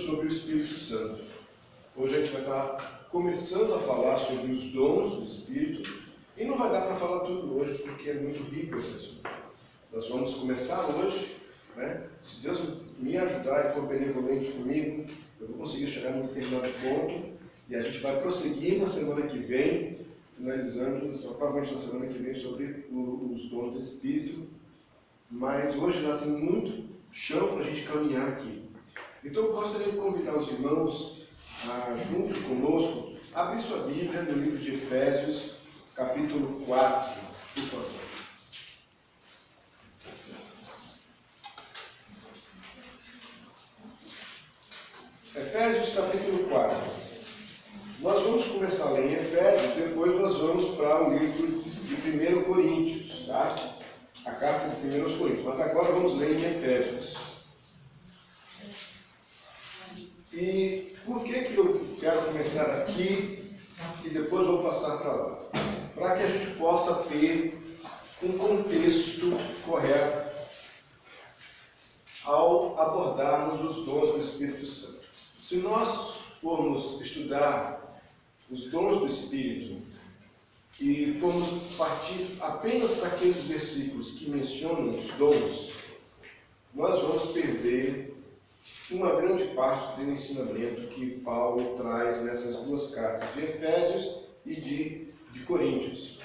sobre o Espírito Santo. Hoje a gente vai estar começando a falar sobre os dons do Espírito, e não vai dar para falar tudo hoje, porque é muito rico esse assunto. Nós vamos começar hoje, né? Se Deus me ajudar e for benevolente comigo, eu vou conseguir chegar num determinado ponto, e a gente vai prosseguir na semana que vem, finalizando, provavelmente na semana que vem, sobre os dons do Espírito. Mas hoje já tem muito chão para a gente caminhar aqui. Então eu gostaria de convidar os irmãos junto conosco, abrir sua Bíblia no livro de Efésios, capítulo 4, por favor. Efésios, capítulo 4. Nós vamos começar a ler em Efésios, depois nós vamos para o livro de 1 Coríntios, tá? A carta de 1 Coríntios, mas agora vamos ler em Efésios. E por que eu quero começar aqui e depois vou passar para lá? Para que a gente possa ter um contexto correto ao abordarmos os dons do Espírito Santo. Se nós formos estudar os dons do Espírito e formos partir apenas para aqueles versículos que mencionam os dons, nós vamos perder uma grande parte do ensinamento que Paulo traz nessas duas cartas, de Efésios e de Coríntios.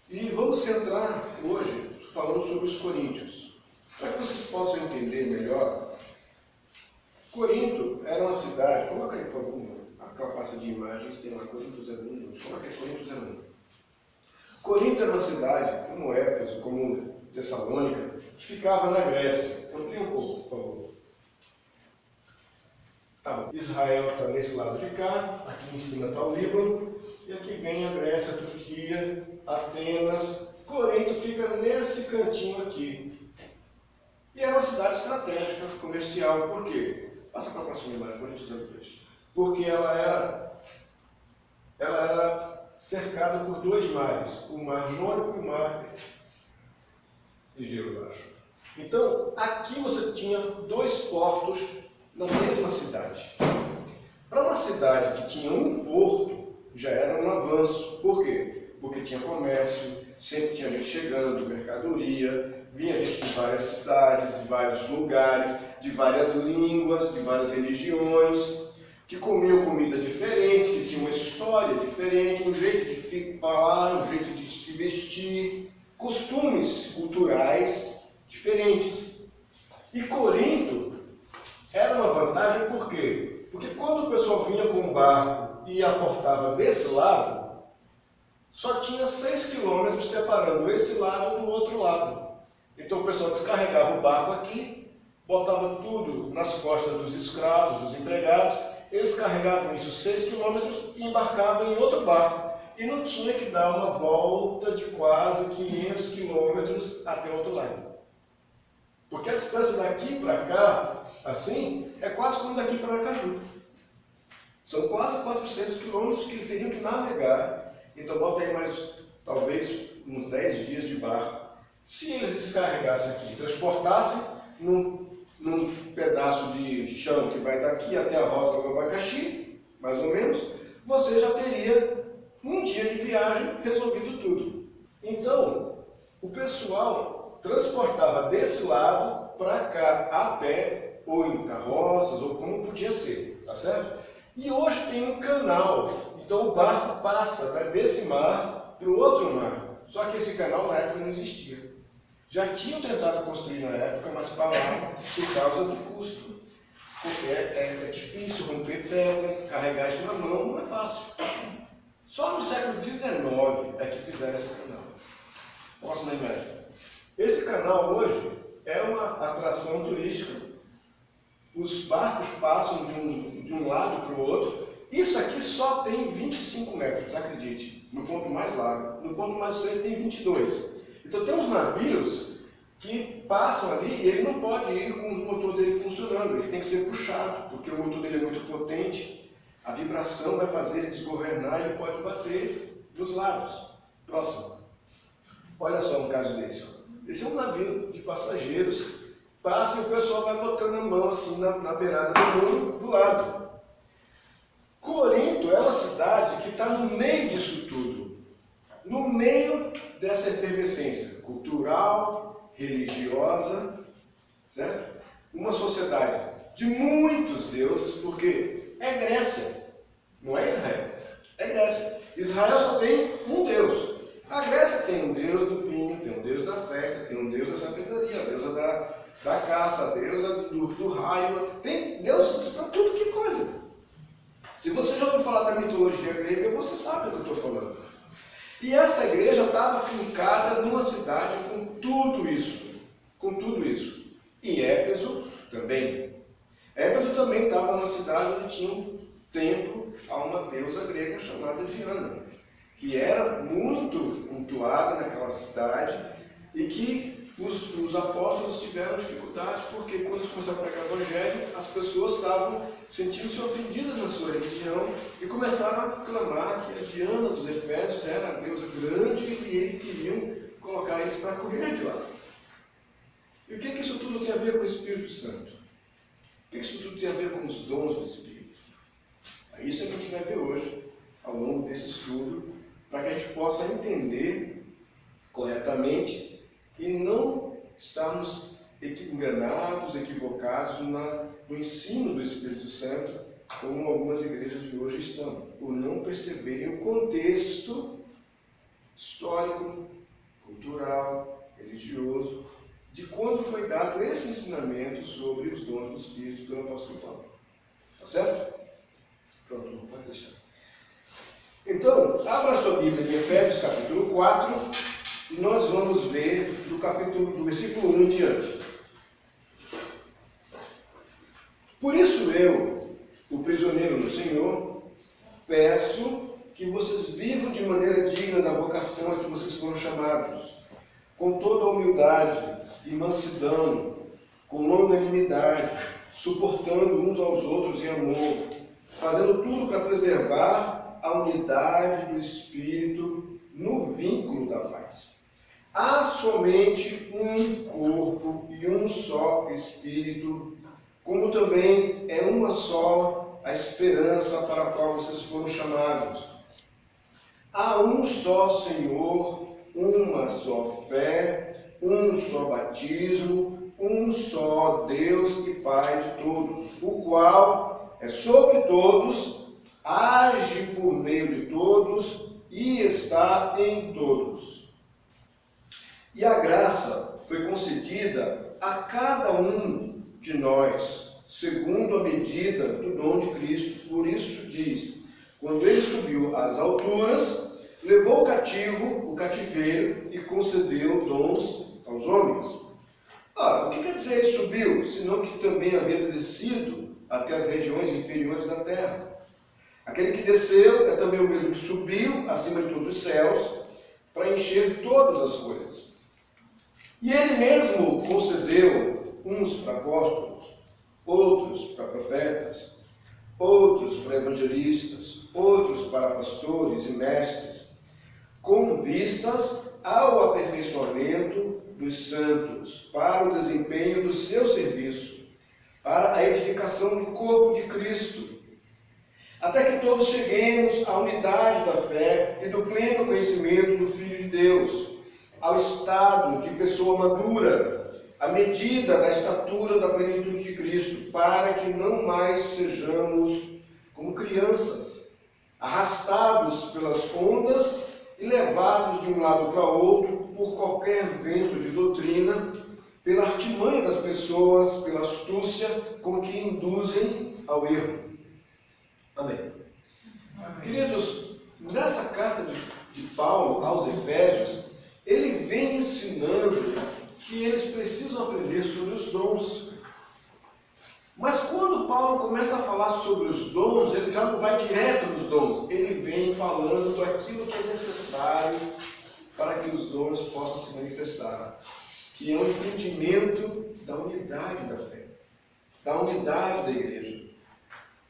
E vamos centrar hoje falando sobre os Coríntios. Para que vocês possam entender melhor, Corinto era uma cidade, coloca aí por favor, aquela pasta de imagens, tem lá Corinto 01, coloca aí Corinto 01. Corinto era uma cidade, como Éfeso, como Tessalônica, que ficava na Grécia. Amplia um pouco, por favor. Tá, Israel está nesse lado de cá, aqui em cima está o Líbano, e aqui vem a Grécia, a Turquia, Atenas. Corinto fica nesse cantinho aqui. E era uma cidade estratégica, comercial. Por quê? Passa para a próxima imagem, Corinto 02. Porque ela era cercada por dois mares, o Mar Jônico e o Mar Egeu, eu acho. Então, aqui você tinha dois portos na mesma cidade. Para uma cidade que tinha um porto, já era um avanço. Por quê? Porque tinha comércio, sempre tinha gente chegando, mercadoria, vinha gente de várias cidades, de vários lugares, de várias línguas, de várias religiões, que comiam comida diferente, que tinha uma história diferente, um jeito de falar, um jeito de se vestir, costumes culturais diferentes. E Corinto era uma vantagem por quê? Porque quando o pessoal vinha com um barco e aportava desse lado, só tinha 6 quilômetros separando esse lado do outro lado. Então o pessoal descarregava o barco aqui, botava tudo nas costas dos escravos, dos empregados, eles carregavam isso 6 quilômetros e embarcavam em outro barco. E não tinha que dar uma volta de quase 500 quilômetros até o outro lado. Porque a distância daqui para cá, assim, é quase como daqui para Aracaju. São quase 400 quilômetros que eles teriam que navegar. Então bota aí mais, talvez, uns 10 dias de barco. Se eles descarregassem aqui e transportassem num pedaço de chão que vai daqui até a rota do Abacaxi, mais ou menos, você já teria um dia de viagem resolvido tudo. Então, o pessoal transportava desse lado para cá a pé, ou em carroças, ou como podia ser, tá certo? E hoje tem um canal, então o barco passa desse mar para o outro mar. Só que esse canal na época não existia. Já tinham tentado construir na época, mas pararam por causa do custo. Porque é difícil romper pedras, carregar isso na mão, não é fácil. Só no século XIX é que fizeram esse canal. Próxima imagem. Esse canal hoje é uma atração turística. Os barcos passam de um lado para o outro. Isso aqui só tem 25 metros, acredite, no ponto mais largo. No ponto mais estreito tem 22. Então tem uns navios que passam ali e ele não pode ir com o motor dele funcionando, ele tem que ser puxado, porque o motor dele é muito potente, a vibração vai fazer ele desgovernar e ele pode bater nos lados. Próximo. Olha só um caso desse. Esse é um navio de passageiros passa e o pessoal vai botando a mão assim na beirada do muro do lado. Corinto é uma cidade que está no meio disso tudo. No meio dessa efervescência cultural, religiosa, certo? Uma sociedade de muitos deuses, porque é Grécia, não é Israel, é Grécia. Israel só tem um Deus. A Grécia tem um Deus do vinho, tem um Deus da festa, tem um Deus da sabedoria, a deusa da caça, a deusa do raio, tem deuses para tudo que coisa. Se você já ouviu falar da mitologia grega, você sabe do que eu estou falando. E essa igreja estava fincada numa cidade com tudo isso. Com tudo isso. E Éfeso também. Éfeso também estava numa cidade onde tinha um templo a uma deusa grega chamada Diana, que era muito cultuada naquela cidade e que os apóstolos tiveram dificuldade, porque quando eles começaram a pregar o evangelho, as pessoas estavam sentindo-se ofendidas na sua religião e começaram a clamar que a Diana dos Efésios era a deusa grande e eles queriam colocar eles para correr de lá. E o que isso tudo tem a ver com o Espírito Santo? O que isso tudo tem a ver com os dons do Espírito? É isso que a gente vai ver hoje, ao longo desse estudo, para que a gente possa entender corretamente e não estarmos enganados, equivocados no ensino do Espírito Santo, como algumas igrejas de hoje estão, por não perceberem o contexto histórico, cultural, religioso, de quando foi dado esse ensinamento sobre os dons do Espírito pelo apóstolo Paulo. Tá certo? Pronto, não pode deixar. Então, abra sua Bíblia em Efésios capítulo 4, e nós vamos ver do versículo 1 em diante. Por isso eu, o prisioneiro no Senhor, peço que vocês vivam de maneira digna da vocação a que vocês foram chamados, com toda a humildade e mansidão, com longanimidade, suportando uns aos outros em amor, fazendo tudo para preservar a unidade do Espírito no vínculo da paz. Há somente um corpo e um só Espírito, como também é uma só a esperança para a qual vocês foram chamados. Há um só Senhor, uma só fé, um só batismo, um só Deus e Pai de todos, o qual é sobre todos, age por meio de todos e está em todos. E a graça foi concedida a cada um de nós, segundo a medida do dom de Cristo. Por isso diz, quando ele subiu às alturas, levou o cativeiro e concedeu dons aos homens. Ora, o que quer dizer ele subiu, senão que também havia descido até as regiões inferiores da terra? Aquele que desceu é também o mesmo que subiu acima de todos os céus para encher todas as coisas. E ele mesmo concedeu uns para apóstolos, outros para profetas, outros para evangelistas, outros para pastores e mestres, com vistas ao aperfeiçoamento dos santos, para o desempenho do seu serviço, para a edificação do corpo de Cristo, até que todos cheguemos à unidade da fé e do pleno conhecimento do Filho de Deus, ao estado de pessoa madura, à medida da estatura da plenitude de Cristo, para que não mais sejamos como crianças, arrastados pelas ondas e levados de um lado para outro por qualquer vento de doutrina, pela artimanha das pessoas, pela astúcia com que induzem ao erro. Amém. Amém. Queridos, nessa carta de Paulo aos Efésios, ele vem ensinando que eles precisam aprender sobre os dons. Mas quando Paulo começa a falar sobre os dons, ele já não vai direto nos dons. Ele vem falando daquilo que é necessário para que os dons possam se manifestar, que é o entendimento da unidade da fé, da unidade da igreja.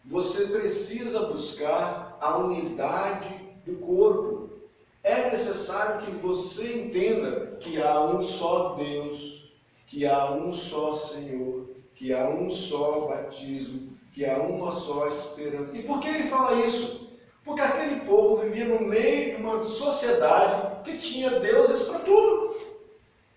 Você precisa buscar a unidade do corpo. É necessário que você entenda que há um só Deus, que há um só Senhor, que há um só batismo, que há uma só esperança. E por que ele fala isso? Porque aquele povo vivia no meio de uma sociedade que tinha deuses para tudo.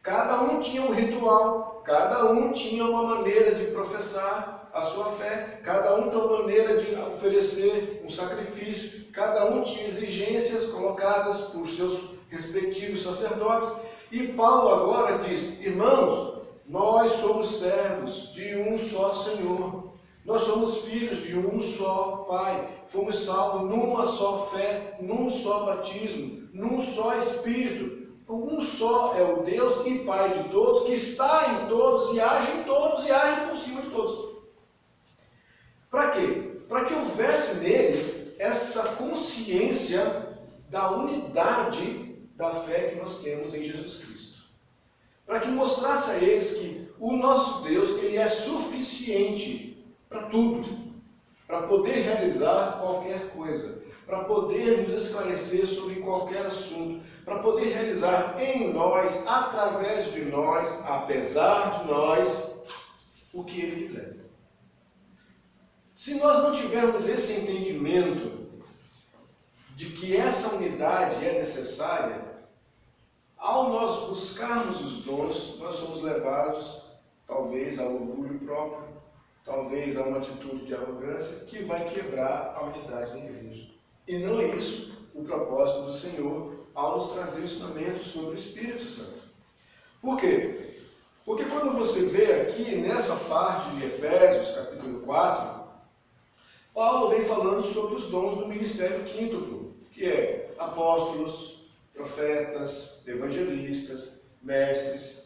Cada um tinha um ritual, cada um tinha uma maneira de professar a sua fé, cada um tinha uma maneira de oferecer um sacrifício, cada um tinha exigências colocadas por seus respectivos sacerdotes. E Paulo agora diz: irmãos, nós somos servos de um só Senhor, nós somos filhos de um só Pai, fomos salvos numa só fé, num só batismo, num só Espírito. Um só é o Deus e Pai de todos, que está em todos e age em todos e age por cima de todos. Para quê? Para que houvesse neles essa consciência da unidade da fé que nós temos em Jesus Cristo. Para que mostrasse a eles que o nosso Deus, ele é suficiente para tudo, para poder realizar qualquer coisa, para poder nos esclarecer sobre qualquer assunto, para poder realizar em nós, através de nós, apesar de nós, o que Ele quiser. Se nós não tivermos esse entendimento de que essa unidade é necessária, ao nós buscarmos os dons, nós somos levados, talvez, ao orgulho próprio, talvez a uma atitude de arrogância que vai quebrar a unidade da igreja. E não é isso o propósito do Senhor ao nos trazer ensinamentos sobre o Espírito Santo. Por quê? Porque quando você vê aqui nessa parte de Efésios, capítulo 4, Paulo vem falando sobre os dons do ministério quíntuplo, que é apóstolos, profetas, evangelistas, mestres,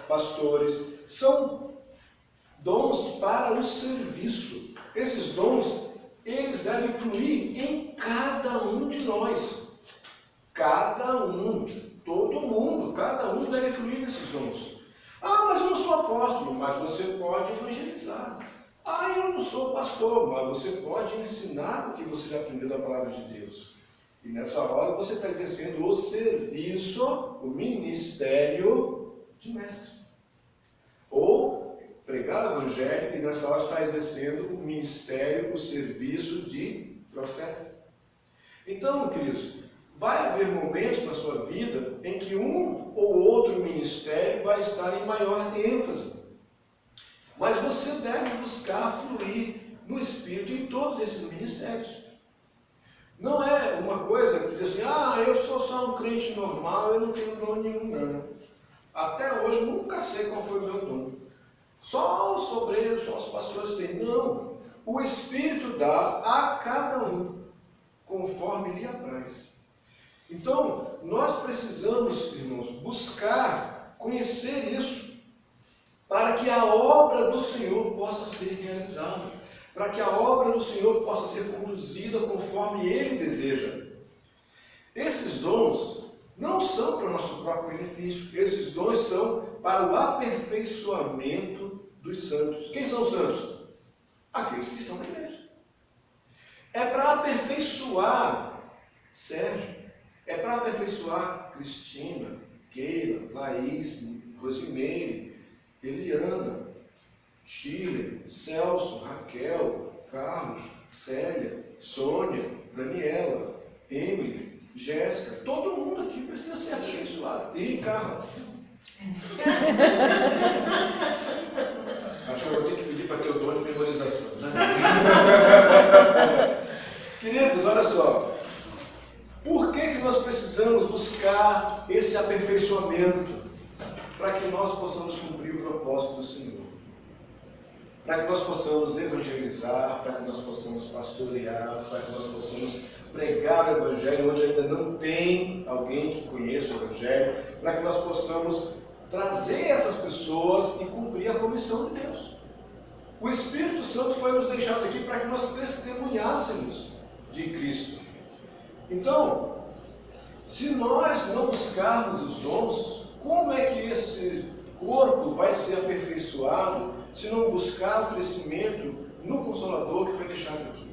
pastores. São dons para o serviço. Esses dons, eles devem fluir em cada um de nós. Cada um, todo mundo, cada um deve fluir nesses dons. Ah, mas eu não sou apóstolo, mas você pode evangelizar. Ah, eu não sou pastor, mas você pode ensinar o que você já aprendeu da palavra de Deus. E nessa hora você está exercendo o serviço, o ministério de mestre. Ou pregar o evangelho e nessa hora está exercendo o ministério, o serviço de profeta. Então, queridos, vai haver momentos na sua vida em que um ou outro ministério vai estar em maior ênfase. Mas você deve buscar fluir no Espírito em todos esses ministérios. Não é uma coisa que diz assim, eu sou só um crente normal, eu não tenho dom nenhum, não. Até hoje eu nunca sei qual foi o meu dom. Só os obreiros, só os pastores têm. Não. O Espírito dá a cada um, conforme lhe apraz. Então, nós precisamos, irmãos, buscar conhecer isso, para que a obra do Senhor possa ser realizada, para que a obra do Senhor possa ser conduzida conforme Ele deseja. Esses dons não são para o nosso próprio benefício, esses dons são para o aperfeiçoamento dos santos. Quem são os santos? Aqueles que estão na igreja. É para aperfeiçoar Sérgio, é para aperfeiçoar Cristina, Keila, Laís, Rosimeire, Eliana, Chile, Celso, Raquel, Carlos, Célia, Sônia, Daniela, Emily, Jéssica, todo mundo aqui precisa ser aperfeiçoado. E Carla. Acho que eu vou ter que pedir para ter o dom de memorização, né? Queridos, olha só. Por que nós precisamos buscar esse aperfeiçoamento? Para que nós possamos cumprir o propósito do Senhor. Para que nós possamos evangelizar, para que nós possamos pastorear, para que nós possamos pregar o Evangelho onde ainda não tem alguém que conheça o Evangelho, para que nós possamos trazer essas pessoas e cumprir a comissão de Deus. O Espírito Santo foi nos deixado aqui para que nós testemunhássemos de Cristo. Então, se nós não buscarmos os dons, como é que esse corpo vai ser aperfeiçoado se não buscar o crescimento no Consolador que foi deixado aqui?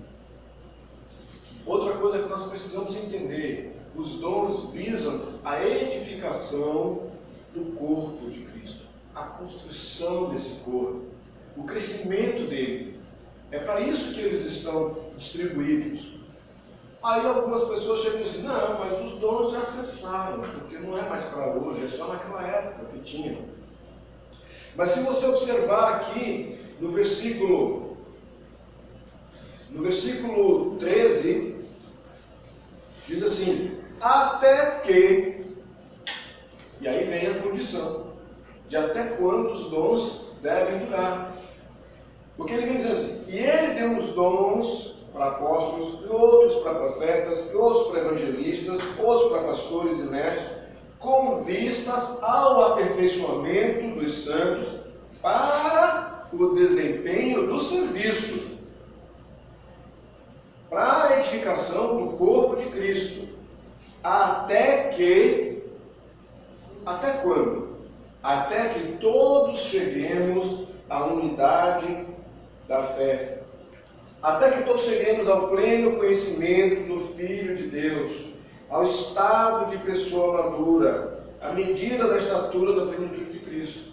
Outra coisa que nós precisamos entender, os dons visam a edificação do corpo de Cristo. a construção desse corpo, o crescimento dele. É para isso que eles estão distribuídos. Aí algumas pessoas chegam e dizem, não, mas os dons já cessaram, porque não é mais para hoje, é só naquela época que tinham. Mas se você observar aqui no versículo 13, diz assim, até que, e aí vem a condição, de até quando os dons devem durar. Porque ele vem dizendo assim, e ele deu os dons para apóstolos, e outros para profetas, e outros para evangelistas, outros para pastores e mestres, com vistas ao aperfeiçoamento dos santos para o desempenho do serviço, para a edificação do corpo de Cristo, até quando? Até que todos cheguemos à unidade da fé, até que todos cheguemos ao pleno conhecimento do Filho de Deus, ao estado de pessoa madura, à medida da estatura da plenitude de Cristo.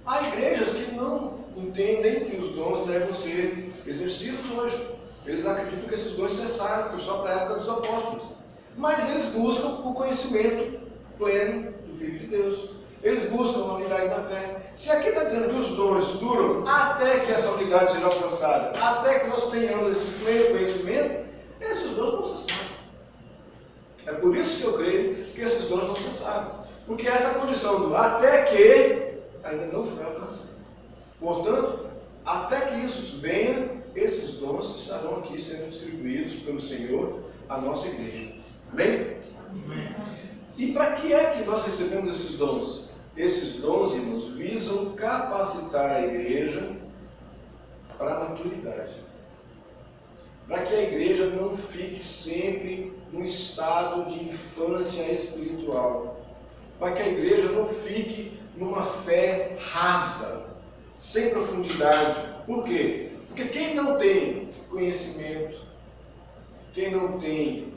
Há igrejas que não entendem que os dons devem ser exercidos hoje. Eles acreditam que esses dons cessaram, foi só para a época dos apóstolos. Mas eles buscam o conhecimento pleno do Filho de Deus. Eles buscam a unidade da fé. Se aqui está dizendo que os dons duram até que essa unidade seja alcançada, até que nós tenhamos esse pleno conhecimento, esses dons não cessaram. É por isso que eu creio que esses dons não cessaram. Porque essa condição do até que ainda não foi alcançada. Portanto, até que isso venha, esses dons estarão aqui sendo distribuídos pelo Senhor à nossa igreja. Amém? Amém. E para que é que nós recebemos esses dons? Esses dons, irmãos, visam capacitar a igreja para a maturidade. Para que a igreja não fique sempre num estado de infância espiritual. Para que a igreja não fique numa fé rasa, sem profundidade. Por quê? Porque quem não tem conhecimento, quem não tem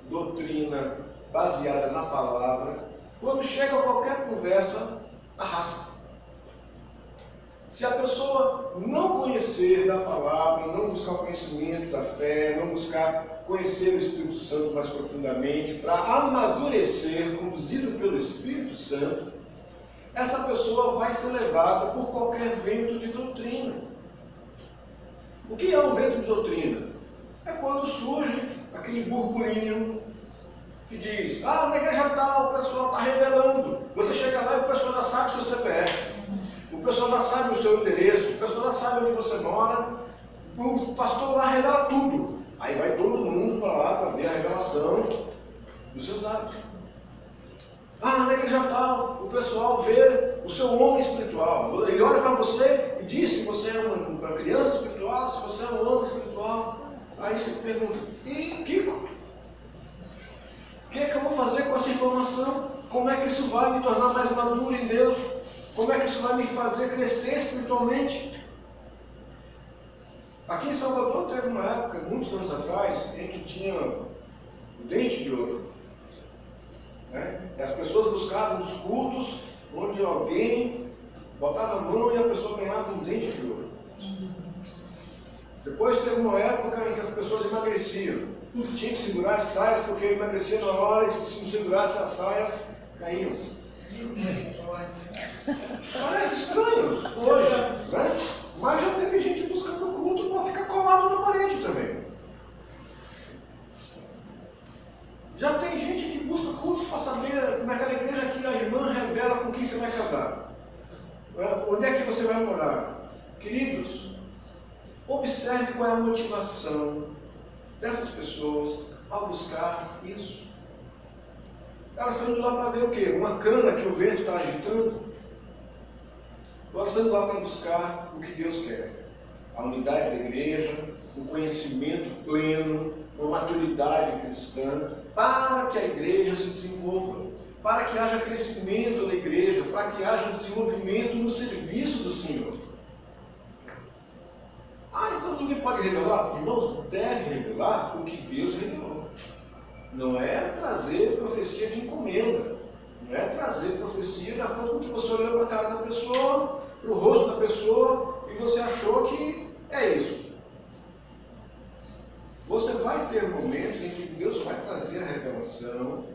doutrina baseada na palavra, quando chega a qualquer conversa, arrasta. Se a pessoa não conhecer da palavra, não buscar o conhecimento da fé, não buscar conhecer o Espírito Santo mais profundamente, para amadurecer, conduzido pelo Espírito Santo, essa pessoa vai ser levada por qualquer vento de doutrina. O que é um vento de doutrina? É quando surge aquele burburinho que diz, na igreja tal, o pessoal está revelando. Você chega lá e o pessoal já sabe o seu CPF. O pessoal já sabe o seu endereço. O pessoal já sabe onde você mora. O pastor lá revela tudo. Aí vai todo mundo para lá para ver a revelação dos seus dados. Na igreja tal, o pessoal vê o seu homem espiritual. Ele olha para você e diz se você é uma criança espiritual, se você é um homem espiritual. Aí você pergunta, e Kiko? O que é que eu vou fazer com essa informação? Como é que isso vai me tornar mais maduro em Deus? Como é que isso vai me fazer crescer espiritualmente? Aqui em Salvador teve uma época, muitos anos atrás, em que tinha o dente de ouro. E as pessoas buscavam os cultos onde alguém botava a mão e a pessoa ganhava um dente de ouro. Depois teve uma época em que as pessoas emagreciam. Tinha que segurar as saias porque emagrecia na hora e se não segurasse as saias, caíam. Parece estranho hoje, né? Mas já teve gente buscando culto para ficar colado na parede também. Já tem gente que busca cultos para saber naquela igreja que a irmã revela com quem você vai casar. Onde é que você vai morar? Queridos, observe qual é a motivação dessas pessoas ao buscar isso. Elas estão indo lá para ver o quê? Uma cana que o vento está agitando? Elas estão indo lá para buscar o que Deus quer. A unidade da igreja, o conhecimento pleno, uma maturidade cristã, para que a igreja se desenvolva, para que haja crescimento na igreja, para que haja desenvolvimento no serviço do Senhor. Então ninguém pode revelar? Irmãos, deve revelar o que Deus revelou. Não é trazer profecia de encomenda. né? Trazer profecia de acordo com o que você olhou para a cara da pessoa, para o rosto da pessoa, e você achou que é isso. Você vai ter momentos em que Deus vai trazer a revelação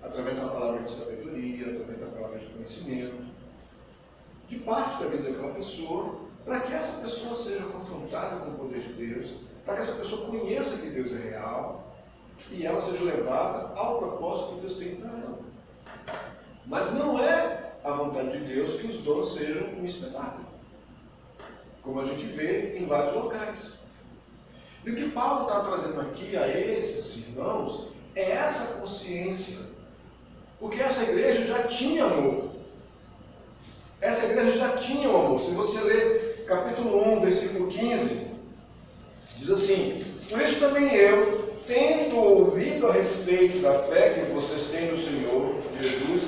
através da palavra de sabedoria, através da palavra de conhecimento, de parte da vida daquela pessoa, para que essa pessoa seja confrontada com o poder de Deus, para que essa pessoa conheça que Deus é real e ela seja levada ao propósito que Deus tem para ela. Mas não é a vontade de Deus que os dons sejam um espetáculo, como a gente vê em vários locais. E o que Paulo está trazendo aqui a esses irmãos é essa consciência, porque essa igreja já tinha amor. Essa igreja já tinha o amor. Se você ler capítulo 1, versículo 15, diz assim: por isso também eu, tendo ouvido a respeito da fé que vocês têm no Senhor Jesus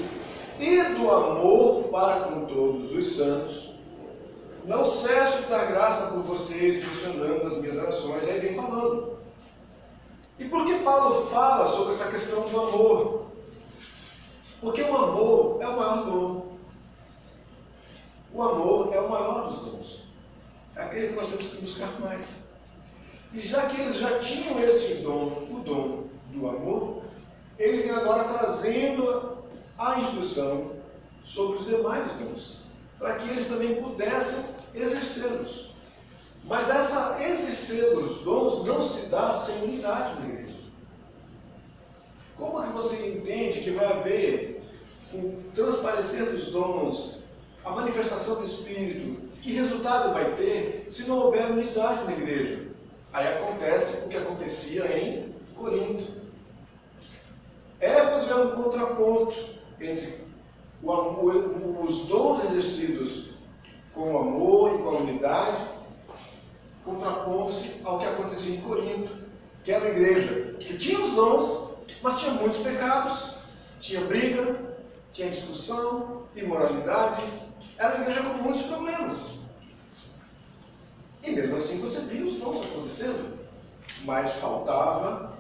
e do amor para com todos os santos, não cesso de dar graça por vocês, mencionando as minhas orações. Aí vem falando. E por que Paulo fala sobre essa questão do amor? Porque o amor é o maior dom. O amor é o maior dos dons. É aquele que nós temos que buscar mais. E já que eles já tinham esse dom, o dom do amor, ele vem agora trazendo a instrução sobre os demais dons, para que eles também pudessem exercê-los. Mas essa exercer dos dons não se dá sem unidade na igreja. Como é que você entende que vai haver o transparecer dos dons, a manifestação do Espírito? Que resultado vai ter se não houver unidade na igreja? Aí acontece o que acontecia em Corinto. Éfeso é um contraponto entre o amor, os dons exercidos com o amor e com a unidade, contrapondo-se ao que acontecia em Corinto, que era uma igreja que tinha os dons, mas tinha muitos pecados, tinha briga, tinha discussão, imoralidade. Era uma igreja com muitos problemas. E mesmo assim você via os dons acontecendo, mas faltava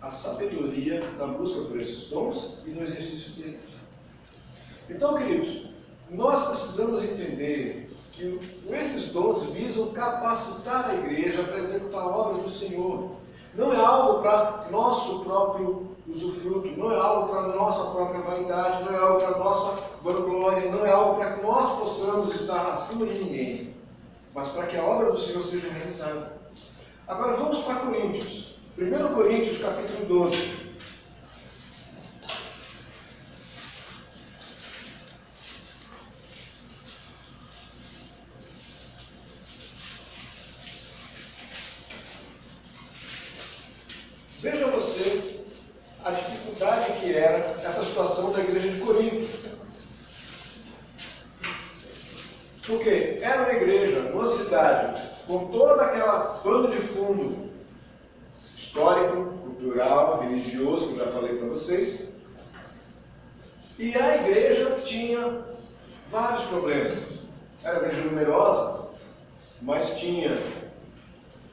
a sabedoria na busca por esses dons e no exercício deles. Então, queridos, nós precisamos entender que esses dons visam capacitar a igreja a executar a obra do Senhor. Não é algo para nosso próprio usufruto, não é algo para nossa própria vaidade, não é algo para nossa vanglória, não é algo para que nós possamos estar acima de ninguém, mas para que a obra do Senhor seja realizada. Agora vamos para Coríntios. 1 Coríntios, capítulo 12. Veja você a dificuldade que era essa situação da igreja de Corinto. Porque era uma igreja, uma cidade, com toda aquela pano de fundo histórico, cultural, religioso, que eu já falei para vocês. E a igreja tinha vários problemas. Era uma igreja numerosa, mas tinha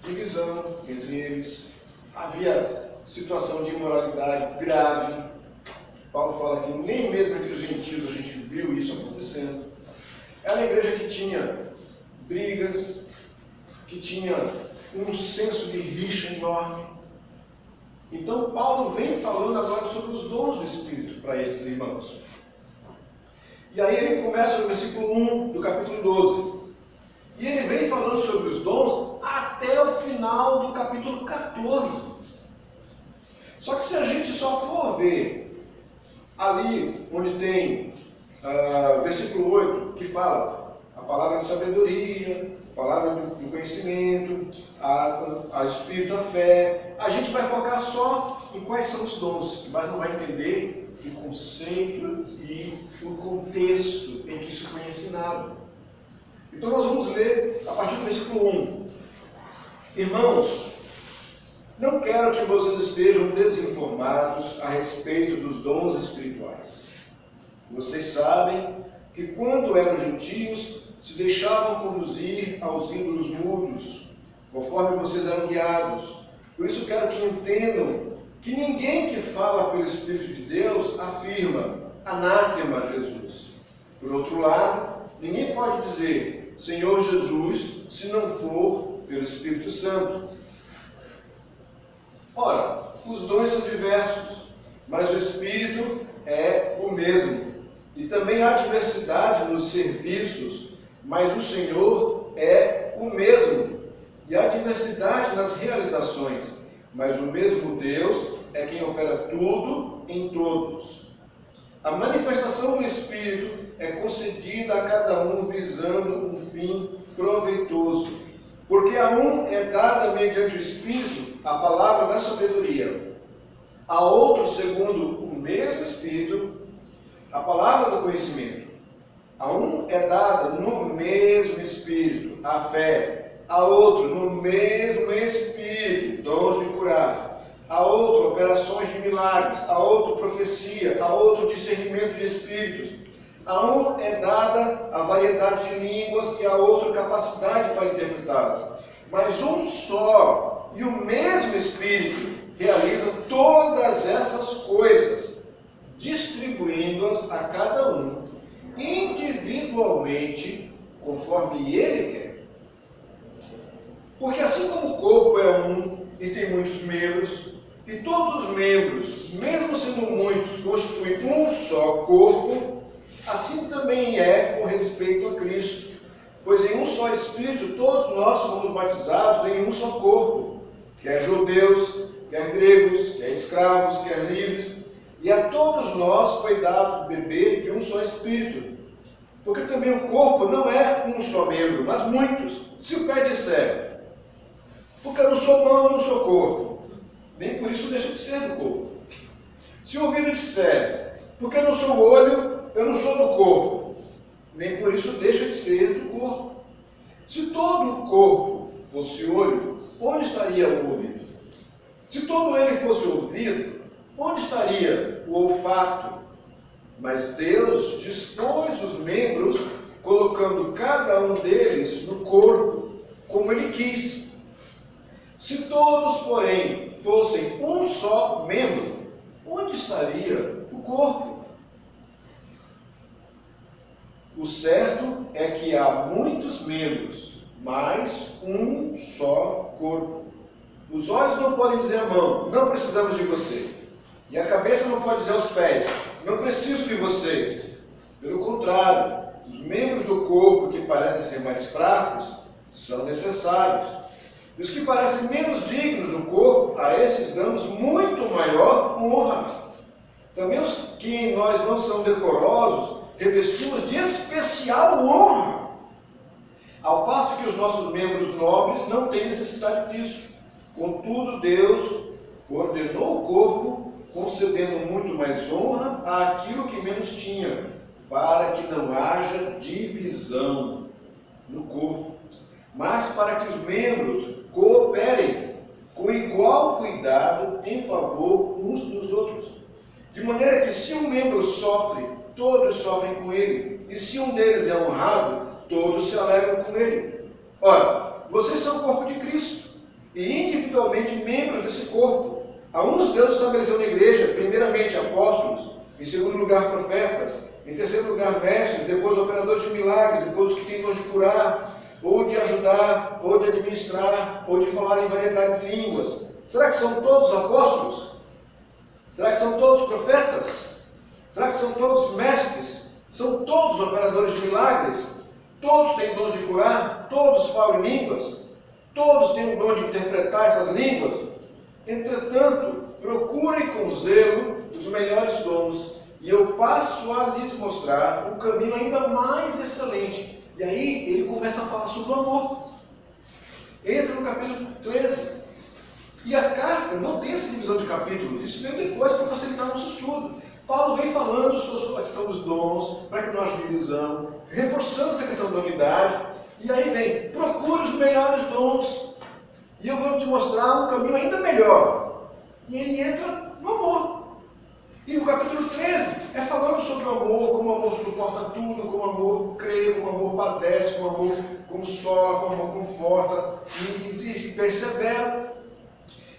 divisão entre eles. Havia situação de imoralidade grave. Paulo fala que nem mesmo entre os gentios a gente viu isso acontecendo. Era uma igreja que tinha brigas, que tinha um senso de rixa enorme. Então Paulo vem falando agora sobre os dons do Espírito para esses irmãos. E aí ele começa no versículo 1 do capítulo 12. E ele vem falando sobre os dons até o final do capítulo 14. Só que se a gente só for ver ali onde tem versículo 8, que fala a palavra de sabedoria, a palavra do conhecimento, a espírito, a fé, a gente vai focar só em quais são os dons, mas não vai entender o conceito e o contexto em que isso foi ensinado. Então nós vamos ler a partir do versículo 1. Irmãos, não quero que vocês estejam desinformados a respeito dos dons espirituais. Vocês sabem que quando eram gentios, se deixavam conduzir aos ídolos mudos, conforme vocês eram guiados. Por isso quero que entendam que ninguém que fala pelo Espírito de Deus afirma: anátema a Jesus. Por outro lado, ninguém pode dizer Senhor Jesus se não for pelo Espírito Santo. Ora, os dons são diversos, mas o Espírito é o mesmo. E também há diversidade nos serviços, mas o Senhor é o mesmo. E há diversidade nas realizações, mas o mesmo Deus é quem opera tudo em todos. A manifestação do Espírito é concedida a cada um visando um fim proveitoso, porque a um é dada mediante o Espírito a palavra da sabedoria, a outro, segundo o mesmo Espírito, a palavra do conhecimento. A um é dada no mesmo Espírito a fé, a outro no mesmo Espírito dons de curar, a outro operações de milagres, a outro profecia, a outro discernimento de espíritos. A um é dada a variedade de línguas e a outro capacidade para interpretá-las. Mas um só e o mesmo Espírito realiza todas essas coisas, distribuindo-as a cada um individualmente, conforme ele quer. Porque assim como o corpo é um e tem muitos membros, e todos os membros, mesmo sendo muitos, constituem um só corpo, assim também é com respeito a Cristo. Pois em um só Espírito todos nós fomos batizados em um só corpo, quer judeus, quer gregos, quer escravos, quer livres, e a todos nós foi dado beber de um só Espírito. Porque também o corpo não é um só membro, mas muitos. Se o pé disser, porque eu não sou mão, eu não sou corpo, nem por isso deixa de ser do corpo. Se o ouvido disser, porque eu não sou olho, eu não sou do corpo, nem por isso deixa de ser do corpo. Se todo o corpo fosse olho, onde estaria o ouvido? Se todo ele fosse ouvido, onde estaria o olfato? Mas Deus dispôs os membros, colocando cada um deles no corpo, como ele quis. Se todos, porém, fossem um só membro, onde estaria o corpo? O certo é que há muitos membros, mas um só corpo. Os olhos não podem dizer à mão, não precisamos de você. E a cabeça não pode dizer aos pés, não preciso de vocês. Pelo contrário, os membros do corpo que parecem ser mais fracos são necessários. E os que parecem menos dignos do corpo, a esses damos muito maior honra. Também os que em nós não são decorosos, revestimos de especial honra. Ao passo que os nossos membros nobres não têm necessidade disso. Contudo, Deus ordenou o corpo, concedendo muito mais honra àquilo que menos tinha, para que não haja divisão no corpo, mas para que os membros cooperem com igual cuidado em favor uns dos outros. De maneira que se um membro sofre, todos sofrem com ele, e se um deles é honrado, todos se alegram com ele. Ora, vocês são o corpo de Cristo, e individualmente membros desse corpo. A uns Deus estabeleceu na igreja, primeiramente apóstolos, em segundo lugar profetas, em terceiro lugar mestres, depois operadores de milagres, depois os que têm dons de curar, ou de ajudar, ou de administrar, ou de falar em variedade de línguas. Será que são todos apóstolos? Será que são todos profetas? Será que são todos mestres? São todos operadores de milagres? Todos têm dons de curar? Todos falam em línguas? Todos têm o dom de interpretar essas línguas? Entretanto, procurem com zelo os melhores dons, e eu passo a lhes mostrar um caminho ainda mais excelente. E aí ele começa a falar sobre o amor. Entra no capítulo 13. E a carta não tem essa divisão de capítulos, isso veio depois para facilitar nosso estudo. Paulo vem falando sobre a questão dos dons, para que não haja divisão, reforçando essa questão da unidade, e aí vem, procure os melhores dons, e eu vou te mostrar um caminho ainda melhor. E ele entra no amor. E o capítulo 13 é falando sobre o amor, como o amor suporta tudo, como o amor crê, como o amor padece, como o amor consola, como o amor conforta, e persevera.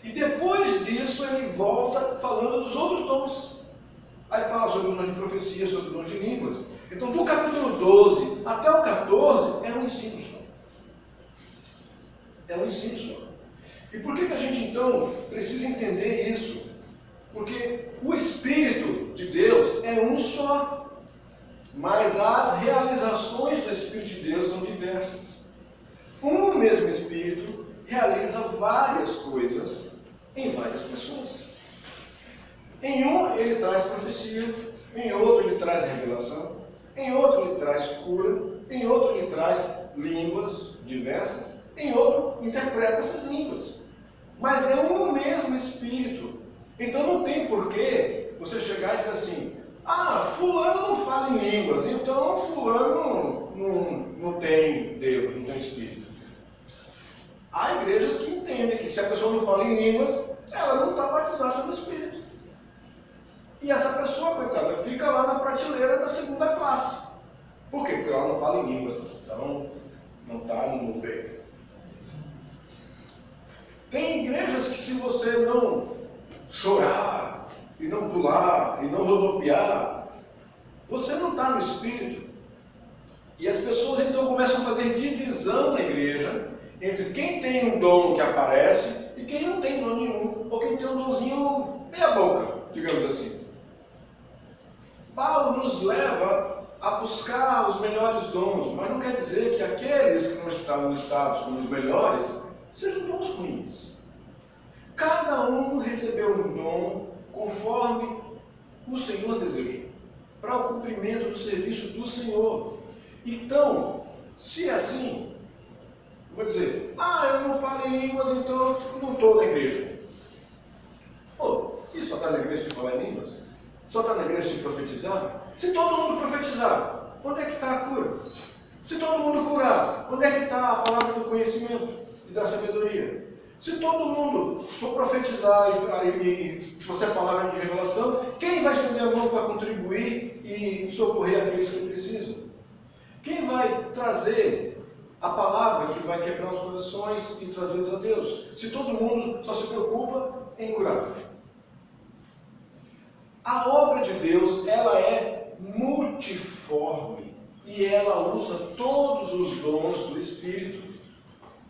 E depois disso ele volta falando dos outros dons. Aí fala sobre dons de profecia, sobre dons de línguas. Então, do capítulo 12 até o 14, é um ensino só. É um ensino só. E por que a gente, então, precisa entender isso? Porque o Espírito de Deus é um só, mas as realizações do Espírito de Deus são diversas. Um mesmo Espírito realiza várias coisas em várias pessoas. Em um, ele traz profecia, em outro, ele traz revelação, em outro, ele traz cura, em outro, ele traz línguas diversas, em outro, interpreta essas línguas. Mas é um mesmo Espírito. Então não tem porquê você chegar e dizer assim: ah, fulano não fala em línguas, então fulano não tem Deus, não tem Espírito. Há igrejas que entendem que se a pessoa não fala em línguas, ela não está batizada no Espírito. E essa pessoa, coitada, fica lá na prateleira da segunda classe. Por quê? Porque ela não fala em línguas, então não está no meio. Tem igrejas que, se você não chorar, e não pular, e não rodopiar, você não está no Espírito. E as pessoas então começam a fazer divisão na igreja entre quem tem um dom que aparece e quem não tem dom nenhum, ou quem tem um donzinho meia boca, digamos assim. Paulo nos leva a buscar os melhores dons, mas não quer dizer que aqueles que não estão listados como os melhores sejam dons ruins. Cada um recebeu um dom conforme o Senhor desejou, para o cumprimento do serviço do Senhor. Então, se é assim, vou dizer: ah, eu não falo em línguas, então eu não estou na igreja. Pô, e só está na igreja se falar em línguas? Só está na igreja se profetizar? Se todo mundo profetizar, onde é que está a cura? Se todo mundo curar, onde é que está a palavra do conhecimento e da sabedoria? Se todo mundo for profetizar e trouxer a palavra de revelação, quem vai estender a mão para contribuir e socorrer aqueles que precisam? Quem vai trazer a palavra que vai quebrar os corações e trazê-los a Deus? Se todo mundo só se preocupa em curar. A obra de Deus, ela é multiforme e ela usa todos os dons do Espírito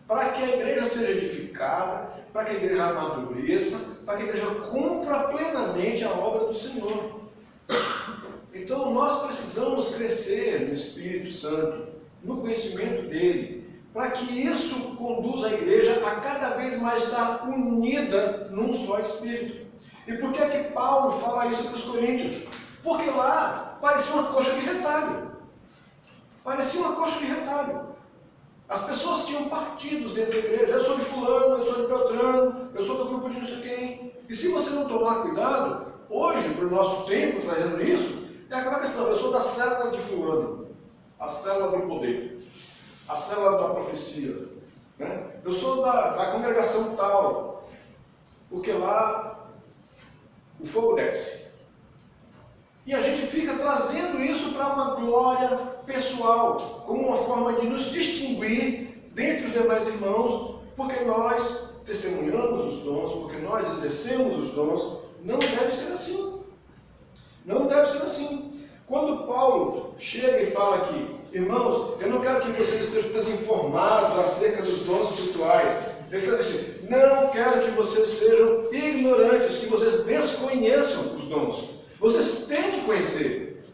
para que a igreja seja edificada, para que a igreja amadureça, para que a igreja cumpra plenamente a obra do Senhor. Então nós precisamos crescer no Espírito Santo, no conhecimento dele, para que isso conduza a igreja a cada vez mais estar unida num só Espírito. E por que é que Paulo fala isso para os coríntios? Porque lá parecia uma coxa de retalho. Parecia uma coxa de retalho. As pessoas tinham partidos dentro da igreja. Eu sou de fulano, eu sou de Beltrano, eu sou do grupo de não sei quem. E se você não tomar cuidado, hoje, para o nosso tempo, trazendo isso, é aquela questão: eu sou da célula de fulano, a célula do poder, a célula da profecia, né? Eu sou da congregação tal, porque lá o fogo desce. E a gente fica trazendo isso para uma glória pessoal, como uma forma de nos distinguir dentre os demais irmãos, porque nós testemunhamos os dons, porque nós exercemos os dons. Não deve ser assim. Não deve ser assim. Quando Paulo chega e fala aqui: irmãos, eu não quero que vocês estejam desinformados acerca dos dons espirituais. Ele está dizendo: não quero que vocês sejam ignorantes, que vocês desconheçam os dons. Vocês têm que conhecer.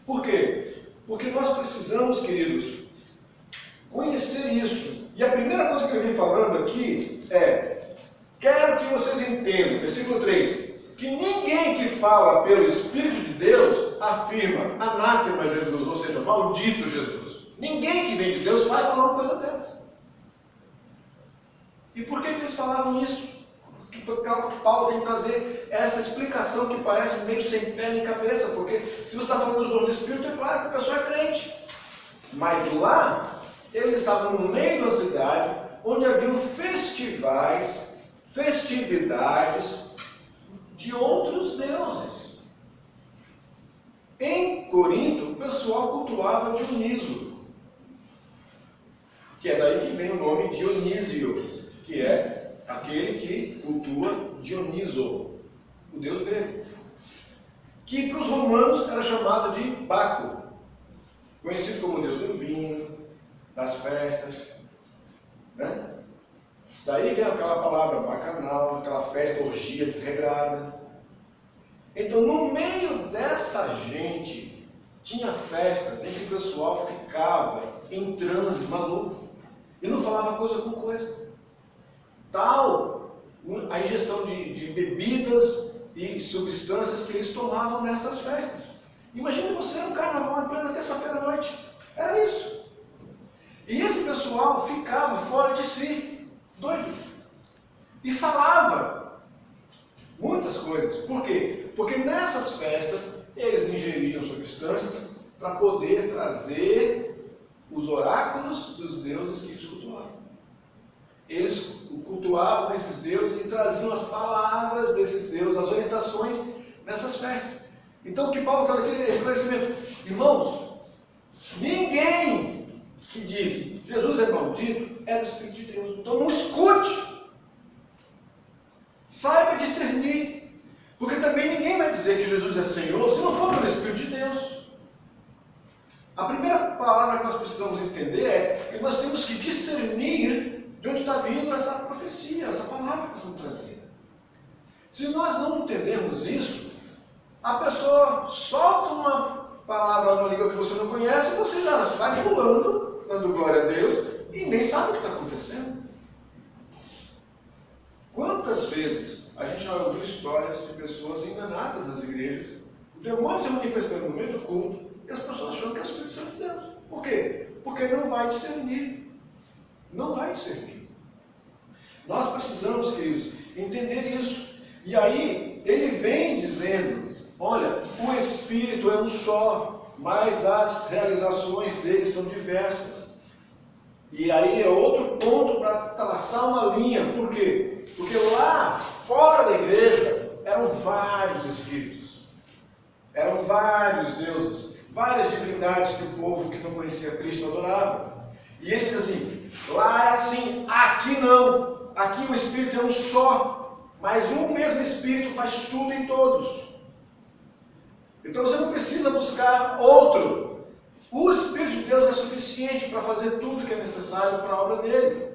Por quê? Porque nós precisamos, queridos, conhecer isso. E a primeira coisa que eu vim falando aqui é: quero que vocês entendam, versículo 3, que ninguém que fala pelo Espírito de Deus afirma anátema Jesus, ou seja, maldito Jesus. Ninguém que vem de Deus vai falar uma coisa dessa. E por que eles falavam isso? Porque Paulo tem que trazer essa explicação que parece meio sem pé nem cabeça, porque se você está falando dos dons do Espírito, é claro que a pessoa é crente. Mas lá, eles estavam no meio da cidade, onde haviam festivais, festividades de outros deuses. Em Corinto, o pessoal cultuava Dioniso, que é daí que vem o nome Dionísio, que é aquele que cultua Dioniso, o deus grego. que para os romanos era chamado de Baco, conhecido como deus do vinho, das festas, né? Daí vem aquela palavra bacanal, aquela festa, orgia desregrada. Então, no meio dessa gente, tinha festas em que o pessoal ficava em transe maluco e não falava coisa com coisa. Tal a ingestão de bebidas e substâncias que eles tomavam nessas festas. Imagine você um carnaval em plena terça-feira à noite. Era isso. E esse pessoal ficava fora de si, doido. E falava muitas coisas. Por quê? Porque nessas festas eles ingeriam substâncias para poder trazer os oráculos dos deuses que eles cultuavam. Eles cultuavam esses deuses e traziam as palavras desses deuses, as orientações nessas festas. Então o que Paulo está aqui é esclarecimento. Irmãos, ninguém que diz Jesus é maldito é do Espírito de Deus. Então não escute. Saiba discernir. Porque também ninguém vai dizer que Jesus é Senhor se não for pelo Espírito de Deus. A primeira palavra que nós precisamos entender é que nós temos que discernir de onde está vindo essa profecia, essa palavra que está sendo trazida. Se nós não entendermos isso, a pessoa solta uma palavra numa língua que você não conhece e você já sai pulando, dando glória a Deus, e nem sabe o que está acontecendo. Quantas vezes a gente já ouviu histórias de pessoas enganadas nas igrejas, o demônio se manifestando no meio do culto, e as pessoas acham que é o Espírito Santo de Deus. Por quê? Porque não vai discernir. Não vai discernir. Nós precisamos, queridos, entender isso. E aí, ele vem dizendo, olha, o Espírito é um só, mas as realizações dele são diversas. E aí é outro ponto para traçar uma linha. Por quê? Porque lá fora da igreja eram vários espíritos. Eram vários deuses, várias divindades que o povo que não conhecia Cristo adorava. E ele diz assim, lá é assim, aqui não. Aqui o Espírito é um só, mas um mesmo Espírito faz tudo em todos. Então você não precisa buscar outro. O Espírito de Deus é suficiente para fazer tudo que é necessário para a obra dele.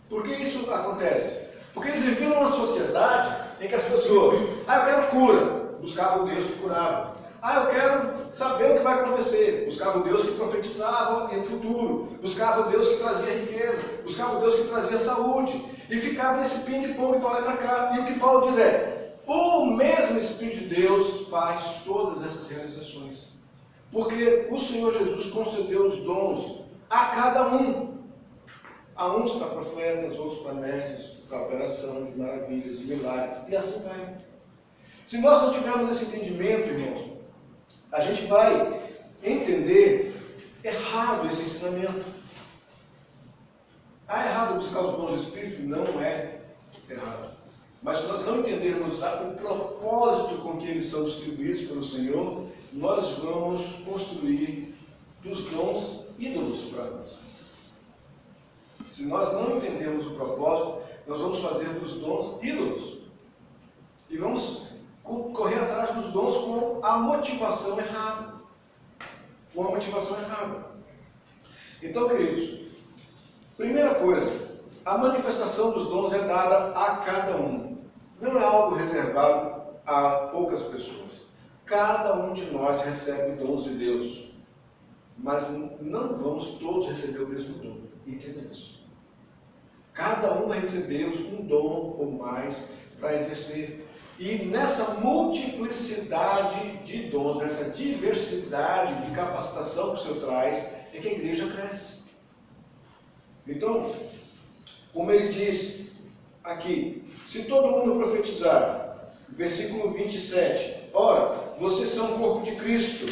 Por que isso acontece? Porque eles viviam numa sociedade em que as pessoas, eu quero cura, buscavam o Deus que curava. Eu quero saber o que vai acontecer, buscavam o Deus que profetizava o futuro, buscavam o Deus que trazia riqueza, buscavam o Deus que trazia saúde, e ficava nesse ping-pong para lá e para cá. E o que Paulo diz é, o mesmo Espírito de Deus faz todas essas realizações. Porque o Senhor Jesus concedeu os dons a cada um. A uns para profetas, outros para mestres, para operação de maravilhas, de milagres, e assim vai. Se nós não tivermos esse entendimento, irmãos, a gente vai entender errado esse ensinamento. Errado buscar os dons do Espírito? Não é errado. Mas se nós não entendermos o propósito com que eles são distribuídos pelo Senhor, nós vamos construir dos dons ídolos para nós. Se nós não entendermos o propósito, nós vamos fazer dos dons ídolos. E vamos correr atrás dos dons com a motivação errada. Com a motivação errada. Então, queridos, primeira coisa, a manifestação dos dons é dada a cada um. Não é algo reservado a poucas pessoas. Cada um de nós recebe dons de Deus. Mas não vamos todos receber o mesmo dom. Entenda isso. Cada um vai receber um dom ou mais para exercer. E nessa multiplicidade de dons, nessa diversidade de capacitação que o Senhor traz, é que a igreja cresce. Então, como ele diz aqui, se todo mundo profetizar, versículo 27, ora, vocês são o corpo de Cristo,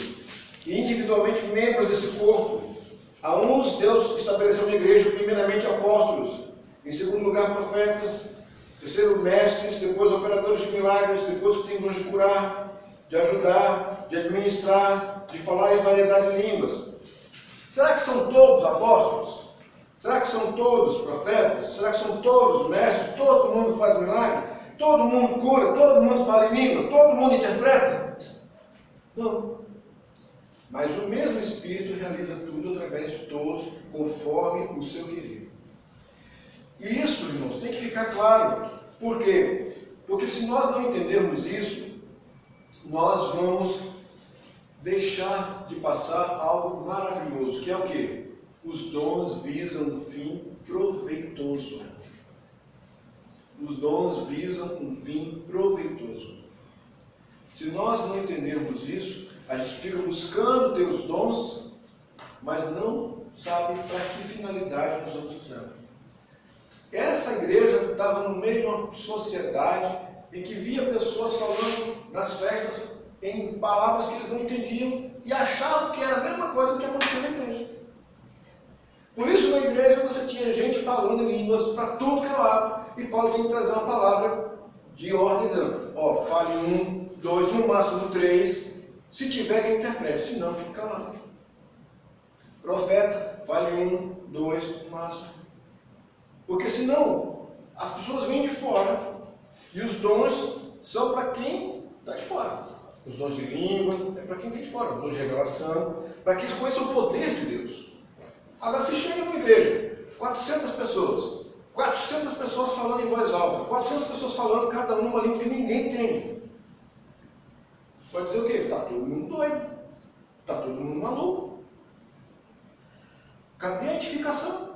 e individualmente membros desse corpo. A uns Deus estabeleceu na igreja, primeiramente apóstolos, em segundo lugar profetas, terceiro mestres, depois operadores de milagres, depois que tem dons de curar, de ajudar, de administrar, de falar em variedade de línguas. Será que são todos apóstolos? Será que são todos profetas? Será que são todos mestres? Todo mundo faz milagre? todo mundo cura, todo mundo fala em língua, todo mundo interpreta? Não. Mas o mesmo Espírito realiza tudo através de todos, conforme o seu querer. E isso, irmãos, tem que ficar claro. Por quê? Porque se nós não entendermos isso, nós vamos deixar de passar algo maravilhoso, que é o quê? Os dons visam um fim proveitoso. Os dons visam um fim proveitoso. Se nós não entendermos isso, a gente fica buscando ter os dons, mas não sabe para que finalidade nós vamos usar. Essa igreja estava no meio de uma sociedade em que via pessoas falando nas festas em palavras que eles não entendiam e achavam que era a mesma coisa que acontecia na igreja. Por isso, na igreja, você tinha gente falando em línguas para tudo que era lado, e Paulo tem que trazer uma palavra de ordem dando. Ó, fale 1, 2, no máximo 3, se tiver quem interprete, se não, fica calado. Profeta, fale 1, 2, no máximo. Porque senão, as pessoas vêm de fora, e os dons são para quem está de fora. Os dons de língua é para quem vem de fora, os dons de revelação, para que eles conheçam o poder de Deus. Agora, se chega numa igreja, 400 pessoas falando em voz alta, 400 pessoas falando cada uma língua que ninguém entende. Pode dizer o quê? Está todo mundo doido, está todo mundo maluco. Cadê a edificação?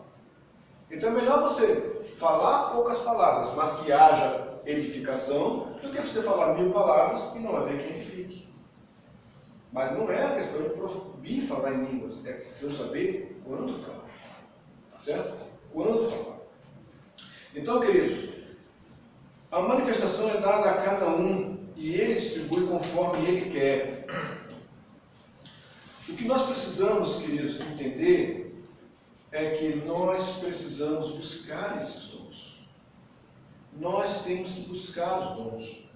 Então é melhor você falar poucas palavras, mas que haja edificação, do que você falar 1000 palavras e não haver quem edifique. Mas não é a questão de proibir falar em línguas, é preciso saber quando falar. Tá certo? Quando falar. Então, queridos, a manifestação é dada a cada um e ele distribui conforme ele quer. O que nós precisamos, queridos, entender é que nós precisamos buscar esses dons. Nós temos que buscar os dons.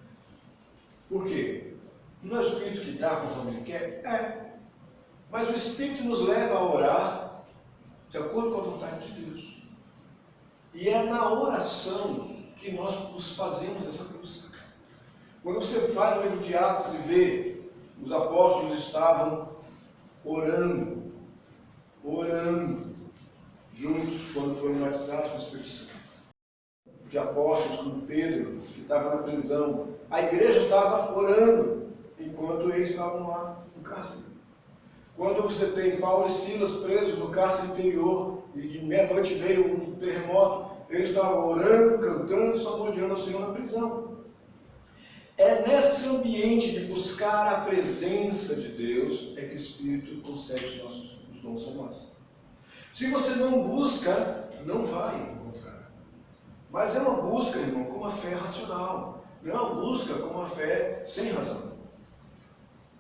Por quê? Não é o Espírito que dá conforme ele quer? É. Mas o Espírito nos leva a orar de acordo com a vontade de Deus. E é na oração que nós fazemos essa busca. Quando você vai no livro de Atos e vê, os apóstolos estavam orando, juntos, quando foram batizados com o Espírito Santo. De apóstolos como Pedro, que estava na prisão. A igreja estava orando, enquanto eles estavam lá no cárcere. Quando você tem Paulo e Silas presos no cárcere interior, e de meia-noite veio um terremoto, eles estavam orando, cantando, salmodiando ao Senhor na prisão. É nesse ambiente de buscar a presença de Deus, é que o Espírito concede os dons a nós. Se você não busca, não vai encontrar. Mas é uma busca, irmão, com uma fé racional. Não é uma busca com uma fé sem razão.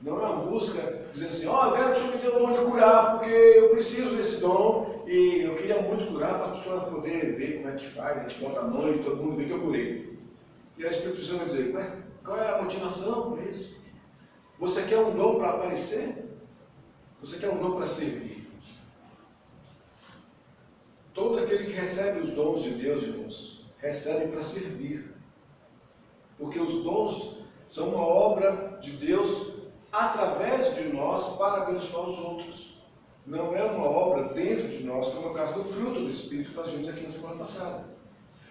Não é uma busca dizendo assim, ó, eu quero que o Senhor me dê o dom de curar, porque eu preciso desse dom, e eu queria muito curar para a pessoa poder ver como é que faz, a gente bota a mão e todo mundo vê que eu curei. E aí o Espírito Santo vai dizer, mas qual é a motivação por isso? Você quer um dom para aparecer? Você quer um dom para servir? Todo aquele que recebe os dons de Deus, irmãos, recebe para servir. Porque os dons são uma obra de Deus através de nós para abençoar os outros. Não é uma obra dentro de nós, como é o caso do fruto do Espírito que nós vimos aqui na semana passada.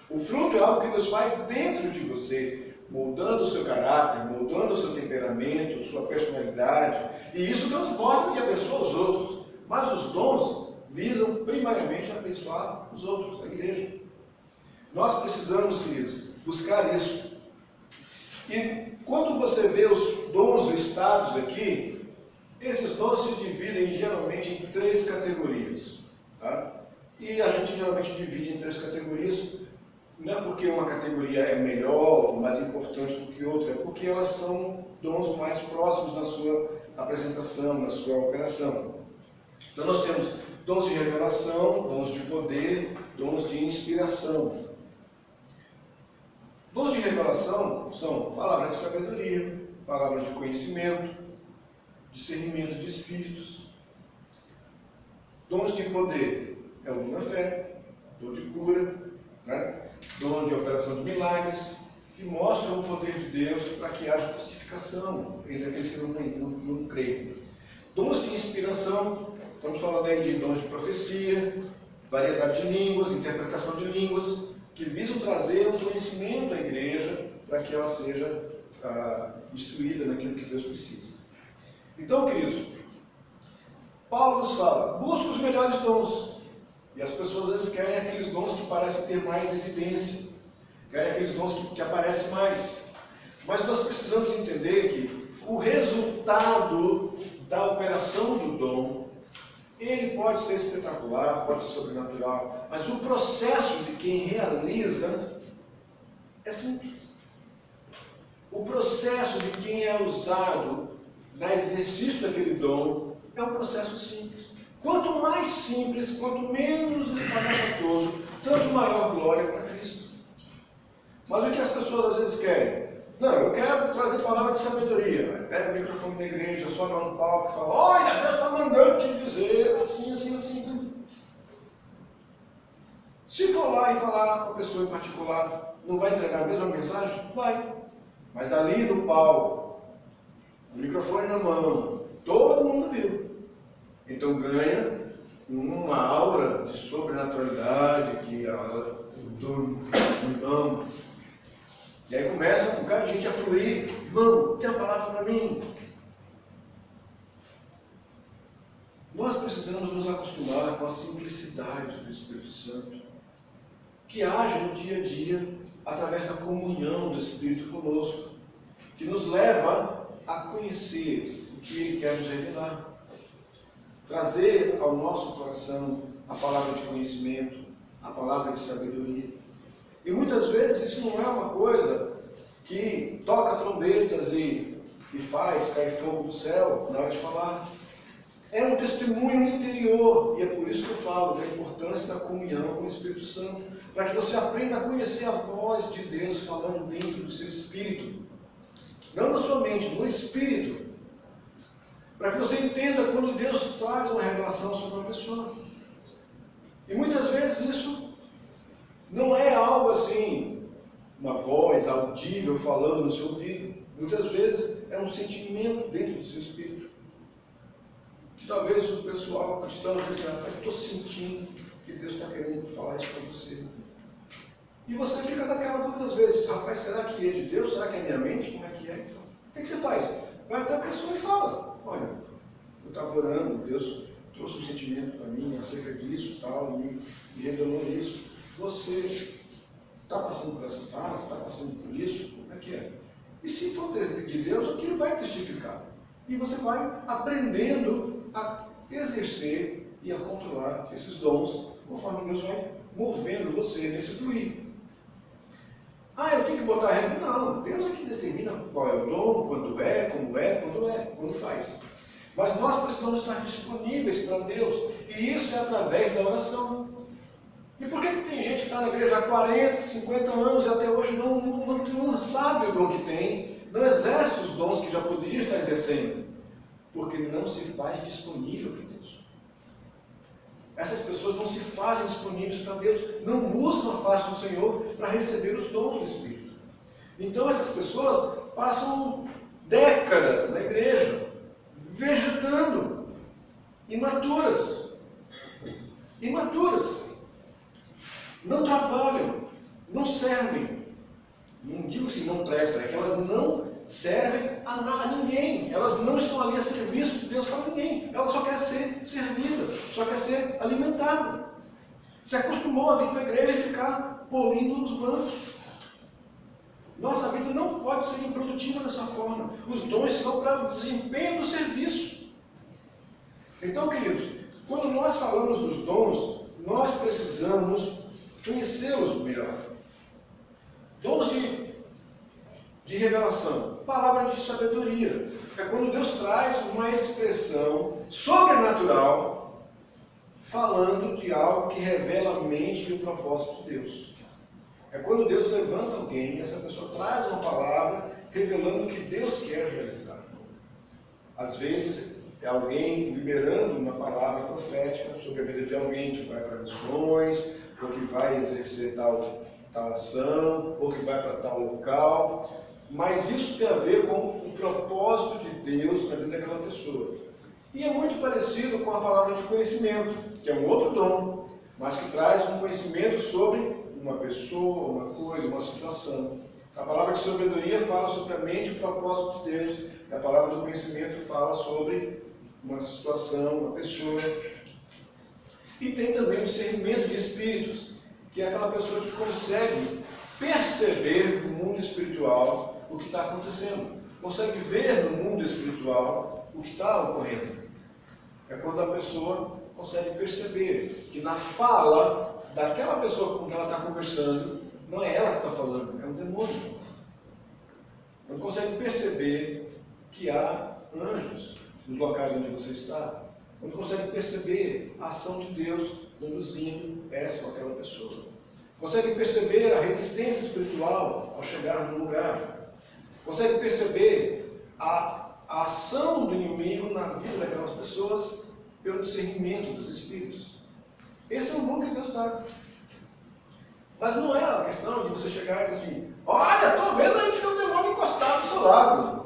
O fruto é algo que Deus faz dentro de você, moldando o seu caráter, moldando o seu temperamento, sua personalidade, e isso transporta e abençoa os outros. Mas os dons visam primariamente abençoar os outros, a igreja. Nós precisamos, queridos, buscar isso. E quando você vê os dons listados aqui, esses dons se dividem geralmente em 3 categorias. Tá? E a gente geralmente divide em 3 categorias, não é porque uma categoria é melhor, mais importante do que outra, é porque elas são dons mais próximos na sua apresentação, na sua operação. Então nós temos dons de revelação, dons de poder, dons de inspiração. Dons de revelação são palavras de sabedoria, palavras de conhecimento, discernimento de espíritos. Dons de poder é o dom da fé, dom de cura, né? Dom de operação de milagres, que mostram o poder de Deus para que haja testificação entre aqueles que não creem. Dons de inspiração, estamos falando aí de dons de profecia, variedade de línguas, interpretação de línguas, que visam trazer um conhecimento à igreja para que ela seja instruída naquilo que Deus precisa. Então, queridos, Paulo nos fala, busca os melhores dons. E as pessoas às vezes querem aqueles dons que parecem ter mais evidência, querem aqueles dons que aparecem mais. Mas nós precisamos entender que o resultado da operação do dom, ele pode ser espetacular, pode ser sobrenatural, mas o processo de quem realiza é simples. O processo de quem é usado no exercício daquele dom é um processo simples. Quanto mais simples, quanto menos espalhafatoso, tanto maior glória para Cristo. Mas o que as pessoas às vezes querem? Não, eu quero trazer palavra de sabedoria. Pega o microfone da igreja, sobe lá no palco e fala, olha, Deus está mandando te dizer assim, assim, assim. Se for lá e falar com a pessoa em particular, não vai entregar a mesma mensagem? Vai. Mas ali no palco, o microfone na mão, todo mundo viu. Então ganha uma aura de sobrenaturalidade que todo mundo ama. E aí começa um bocado de gente a fluir. Irmão, tem a palavra para mim. Nós precisamos nos acostumar com a simplicidade do Espírito Santo, que age no dia a dia, através da comunhão do Espírito conosco, que nos leva a conhecer o que Ele quer nos revelar. Trazer ao nosso coração a palavra de conhecimento, a palavra de sabedoria. E muitas vezes isso não é uma coisa que toca trombetas e faz cair fogo do céu na hora de falar. É um testemunho interior, e é por isso que eu falo da importância da comunhão com o Espírito Santo, para que você aprenda a conhecer a voz de Deus falando dentro do seu espírito. Não na sua mente, no espírito. Para que você entenda quando Deus traz uma revelação sobre uma pessoa. E muitas vezes isso não é algo assim, uma voz audível falando no seu ouvido. Muitas vezes é um sentimento dentro do seu espírito. Que talvez o pessoal cristão diz, eu estou sentindo que Deus está querendo falar isso para você. E você fica naquela dúvida às vezes, rapaz, será que é de Deus? Será que é minha mente? Como é que é? O que você faz? Vai até a pessoa e fala, olha, eu estava orando, Deus trouxe um sentimento para mim acerca disso, tal, me revelou isso. Você está passando por essa fase, está passando por isso, como é que é? E se for de Deus, aquilo vai testificar. E você vai aprendendo a exercer e a controlar esses dons, conforme Deus vai movendo você nesse fluir. Ah, eu tenho que botar a regra? Não, Deus é que determina qual é o dom, quando é, quando faz. Mas nós precisamos estar disponíveis para Deus, e isso é através da oração. E por que tem gente que está na igreja há 40, 50 anos e até hoje não sabe o dom que tem, não exerce os dons que já poderia estar exercendo? Porque não se faz disponível para Deus. Essas pessoas não se fazem disponíveis para Deus, não buscam a face do Senhor para receber os dons do Espírito. Então essas pessoas passam décadas na igreja, vegetando, imaturas, não trabalham, não servem. Não digo que não prestam, é que elas não servem a ninguém. Elas não estão ali a serviço de Deus para ninguém. Ela só quer ser servida, só quer ser alimentada. Se acostumou a vir para a igreja e ficar polindo os bancos. Nossa vida não pode ser improdutiva dessa forma. Os dons são para o desempenho do serviço. Então, queridos, quando nós falamos dos dons, nós precisamos conhecê-los melhor. Dons de revelação, palavra de sabedoria. É quando Deus traz uma expressão sobrenatural, falando de algo que revela a mente e o propósito de Deus. É quando Deus levanta alguém e essa pessoa traz uma palavra revelando o que Deus quer realizar. Às vezes é alguém liberando uma palavra profética sobre a vida de alguém que vai para missões, ou que vai exercer tal tal ação, ou que vai para tal local, mas isso tem a ver com o propósito de Deus na vida daquela pessoa. E é muito parecido com a palavra de conhecimento, que é um outro dom, mas que traz um conhecimento sobre uma pessoa, uma coisa, uma situação. A palavra de sabedoria fala sobre a mente e o propósito de Deus, e a palavra do conhecimento fala sobre uma situação, uma pessoa. E tem também o discernimento de espíritos, que é aquela pessoa que consegue perceber no mundo espiritual o que está acontecendo, consegue ver no mundo espiritual o que está ocorrendo. É quando a pessoa consegue perceber que na fala daquela pessoa com quem ela está conversando, não é ela que está falando, é um demônio. Quando consegue perceber que há anjos nos locais onde você está, quando consegue perceber a ação de Deus conduzindo essa ou aquela pessoa. Consegue perceber a resistência espiritual ao chegar no lugar. Consegue perceber a ação do inimigo na vida daquelas pessoas pelo discernimento dos espíritos. Esse é o dom que Deus dá. Mas não é a questão de você chegar e dizer assim: olha, estou vendo aí que tem um demônio encostado do seu lado.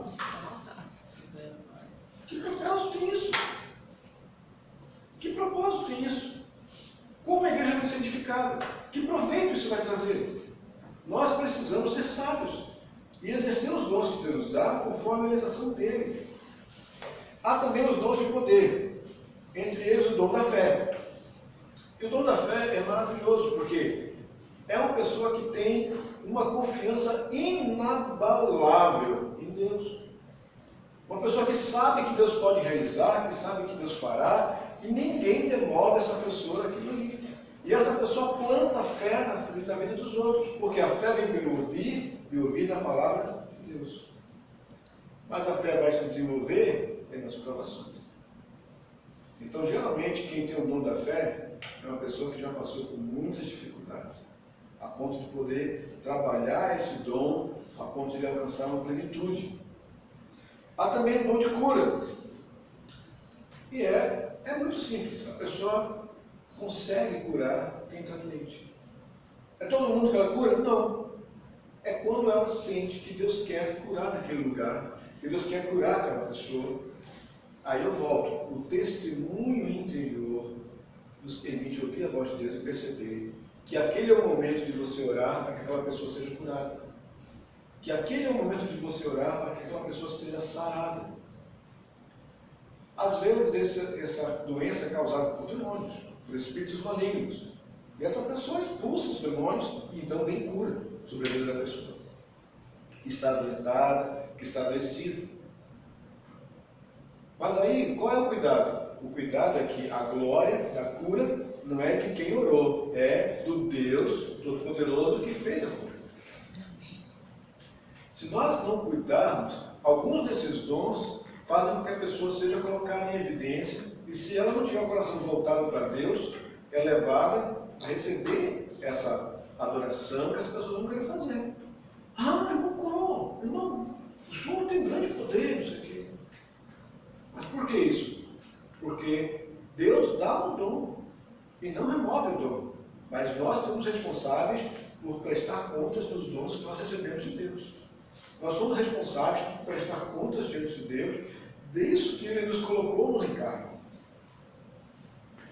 Que propósito tem isso? Que propósito tem isso? Como a igreja vai ser edificada? Que proveito isso vai trazer? Nós precisamos ser sábios e exercer os dons que Deus nos dá conforme a orientação dele. Há também os dons de poder, entre eles o dom da fé. E o dom da fé é maravilhoso, porque é uma pessoa que tem uma confiança inabalável em Deus. Uma pessoa que sabe que Deus pode realizar, que sabe que Deus fará, e ninguém demove essa pessoa daquilo ali. E essa pessoa planta fé na vida dos outros, porque a fé vem pelo ouvir, e ouvir na palavra de Deus. Mas a fé vai se desenvolver nas provações. Então, geralmente, quem tem o dom da fé é uma pessoa que já passou por muitas dificuldades, a ponto de poder trabalhar esse dom, a ponto de alcançar uma plenitude. Há também o dom de cura. E é muito simples. A pessoa consegue curar quem está doente. É todo mundo que ela cura? Não. É quando ela sente que Deus quer curar naquele lugar, que Deus quer curar aquela pessoa. Aí eu volto. O testemunho interior nos permite ouvir a voz de Deus e perceber que aquele é o momento de você orar para que aquela pessoa seja curada. Que aquele é o momento de você orar para que aquela pessoa seja sarada. Às vezes essa doença é causada por demônios, por espíritos malignos. E essa pessoa expulsa os demônios e então vem cura sobre a vida da pessoa. Que está adoentada, que está adoecida. Mas aí, qual é o cuidado? O cuidado é que a glória da cura não é de quem orou, é do Deus Todo-Poderoso que fez a cura. Se nós não cuidarmos, alguns desses dons fazem com que a pessoa seja colocada em evidência, e se ela não tiver o coração voltado para Deus, é levada a receber essa adoração que as pessoas não querem fazer. Ah, irmão curou, irmão, o Senhor tem grande poder, não sei o quê. Mas por que isso? Porque Deus dá um dom e não remove o dom. Mas nós somos responsáveis por prestar contas dos dons que nós recebemos de Deus. Nós somos responsáveis por prestar contas diante de Deus disso que Ele nos colocou no encargo.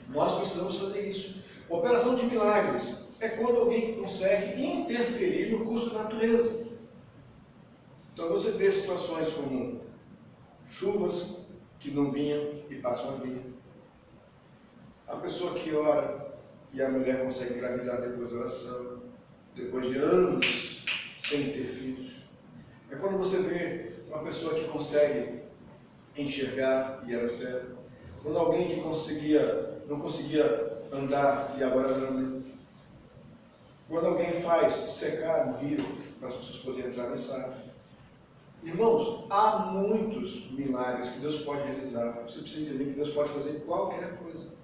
Nós precisamos fazer isso. Operação de milagres é quando alguém consegue interferir no curso da natureza. Então você vê situações como chuvas que não vinham e passam a vir. A pessoa que ora e a mulher consegue engravidar depois da oração, depois de anos sem ter filhos. É quando você vê uma pessoa que consegue enxergar e era cego. Quando alguém que não conseguia andar e agora anda. Quando alguém faz secar um rio para as pessoas poderem atravessar. Irmãos, há muitos milagres que Deus pode realizar. Você precisa entender que Deus pode fazer qualquer coisa.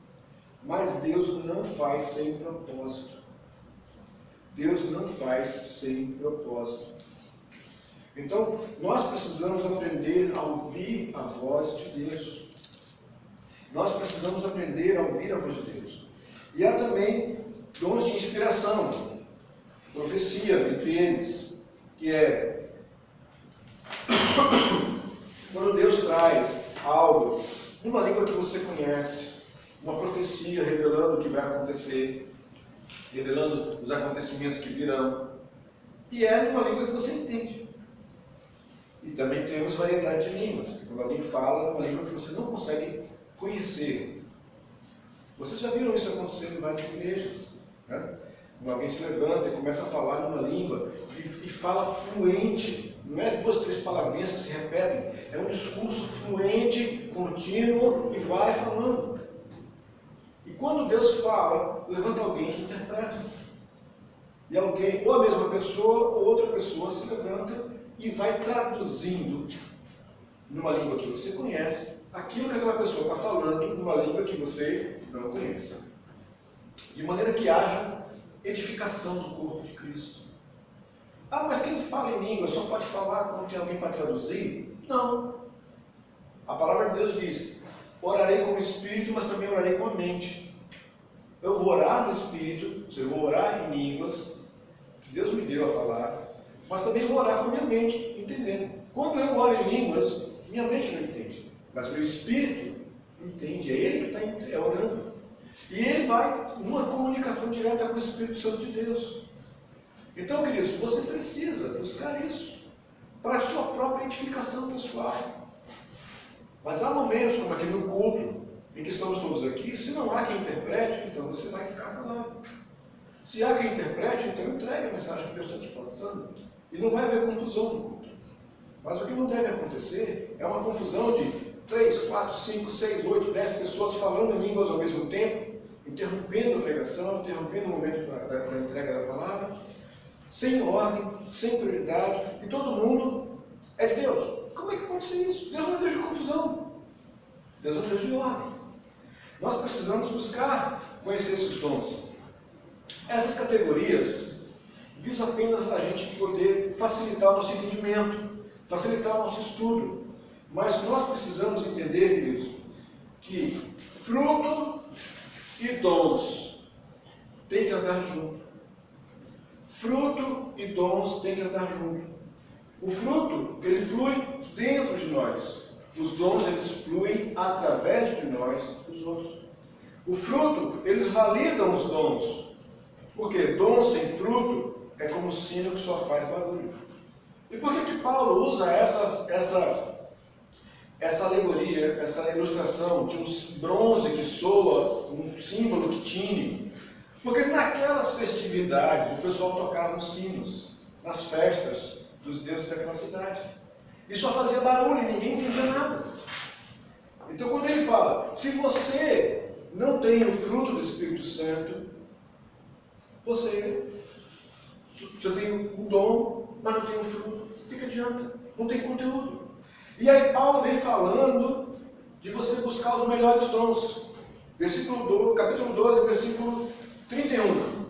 Mas Deus não faz sem propósito. Deus não faz sem propósito. Então, nós precisamos aprender a ouvir a voz de Deus. Nós precisamos aprender a ouvir a voz de Deus. E há também dons de inspiração. profecia entre eles, que é quando Deus traz algo numa língua que você conhece, uma profecia revelando o que vai acontecer, revelando os acontecimentos que virão, e é numa língua que você entende. E também temos variedade de línguas. Quando alguém fala uma língua que você não consegue conhecer. Vocês já viram isso acontecer em várias igrejas, né? Quando alguém se levanta e começa a falar numa língua e fala fluente, não é 2, 3 palavrinhas que se repetem, é um discurso fluente, contínuo e vai falando. E quando Deus fala, levanta alguém que interpreta. E alguém, ou a mesma pessoa, ou outra pessoa se levanta e vai traduzindo numa língua que você conhece, aquilo que aquela pessoa está falando numa língua que você não conhece. De maneira que haja edificação do corpo de Cristo. Ah, mas quem fala em língua só pode falar quando tem alguém para traduzir? Não. A palavra de Deus diz, orarei com o Espírito, mas também orarei com a mente. Eu vou orar no Espírito, eu vou orar em línguas, que Deus me deu a falar, mas também vou orar com a minha mente, entendendo. Quando eu oro em línguas, minha mente não entende, mas meu Espírito entende, é Ele que está orando. E Ele vai numa comunicação direta com o Espírito Santo de Deus. Então, queridos, você precisa buscar isso para a sua própria edificação pessoal. Mas há momentos, como aqui no culto, em que estamos todos aqui, se não há quem interprete, então você vai ficar calado. Se há quem interprete, então entregue a mensagem que Deus está te passando. E não vai haver confusão no culto. Mas o que não deve acontecer é uma confusão de 3, 4, 5, 6, 8, 10 pessoas falando em línguas ao mesmo tempo, interrompendo a pregação, interrompendo o momento da entrega da palavra, sem ordem, sem prioridade, e todo mundo é de Deus. Como é que pode ser isso? Deus não é Deus de confusão. Deus é Deus de ordem. Nós precisamos buscar conhecer esses dons. Essas categorias visam apenas a gente poder facilitar o nosso entendimento, facilitar o nosso estudo. Mas nós precisamos entender, queridos, que fruto e dons têm que andar junto. Fruto e dons têm que andar junto. O fruto, ele flui dentro de nós. Os dons, eles fluem através de nós, os outros. O fruto, eles validam os dons. Porque dom sem fruto é como um sino que só faz barulho. E por que Paulo usa essa alegoria, essa ilustração de um bronze que soa, um símbolo que tine? Porque naquelas festividades o pessoal tocava os sinos, nas festas dos deuses daquela cidade. E só fazia barulho e ninguém entendia nada. Então quando ele fala, se você não tem o fruto do Espírito Santo, você tem um dom, mas não tem um fruto. O que adianta? Não tem conteúdo. E aí Paulo vem falando de você buscar os melhores dons. Capítulo 12, versículo 31.